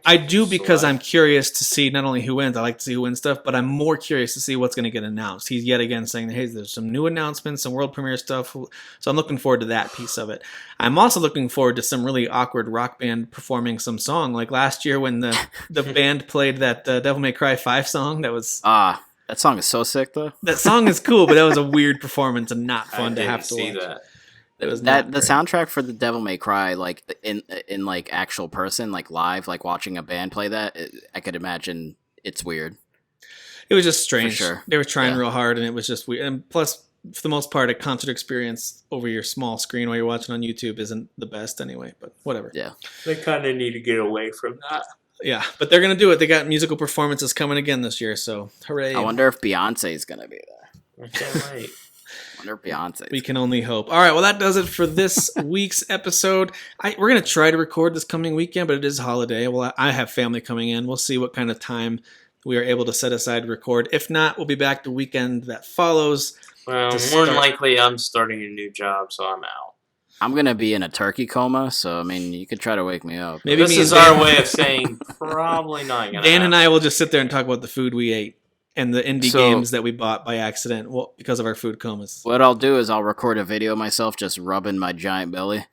I do because Select. I'm curious to see not only who wins, I like to see who wins stuff, but I'm more curious to see what's going to get announced. He's yet again saying, hey, there's some new announcements, some world premiere stuff. So I'm looking forward to that piece of it. I'm also looking forward to some really awkward rock band performing some song. Like last year when the band played that Devil May Cry 5 song, that song is so sick, though. that song is cool, but that was a weird performance and not I fun to didn't have to see watch. that. It was That not the great. soundtrack for the Devil May Cry, like in like actual person, like live, like watching a band play that, I could imagine it's weird. It was just strange. sure. They were trying Yeah. real hard, and it was just weird. And plus, for the most part, a concert experience over your small screen while you're watching on YouTube isn't the best anyway. But whatever. Yeah. They kind of need to get away from that. Yeah, but they're gonna do it. They got musical performances coming again this year, so hooray! I wonder if Beyonce's gonna be there. I can't wait. I wonder if Beyonce's. We can only hope. All right, well, that does it for this week's episode. We're going to try to record this coming weekend, but it is holiday. Well, I have family coming in. We'll see what kind of time we are able to set aside to record. If not, we'll be back the weekend that follows. Well, To more than start- likely, I'm starting a new job, so I'm out. I'm gonna be in a turkey coma, so I mean, you could try to wake me up. Maybe This me is and Dan- our way of saying probably not gonna Dan and happen. I will just sit there and talk about the food we ate and the indie So- games that we bought by accident because of our food comas. What I'll do is I'll record a video of myself just rubbing my giant belly,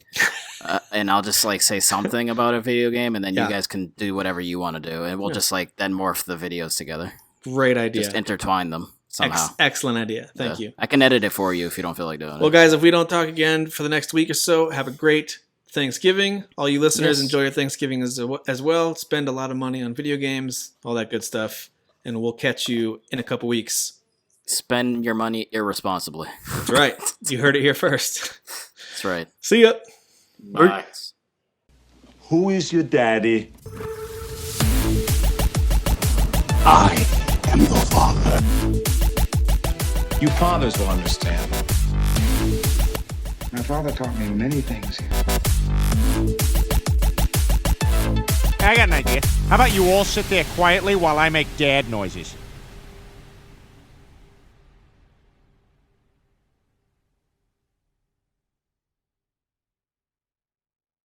and I'll just like say something about a video game, and then Yeah. you guys can do whatever you want to do, and we'll Yeah. just like then morph the videos together, Great idea. just intertwine them somehow. Excellent idea. Thank Yeah. you. I can edit it for you if you don't feel like doing Well, it. guys, if we don't talk again for the next week or so, have a great Thanksgiving. All you listeners, Yes. enjoy your Thanksgiving as well. Spend a lot of money on video games, all that good stuff. And we'll catch you in a couple weeks. Spend your money irresponsibly. That's right. You heard it here first. That's right. See ya. Bye. Who is your daddy? I am the father. You fathers will understand. My father taught me many things. I got an idea. How about you all sit there quietly while I make dad noises?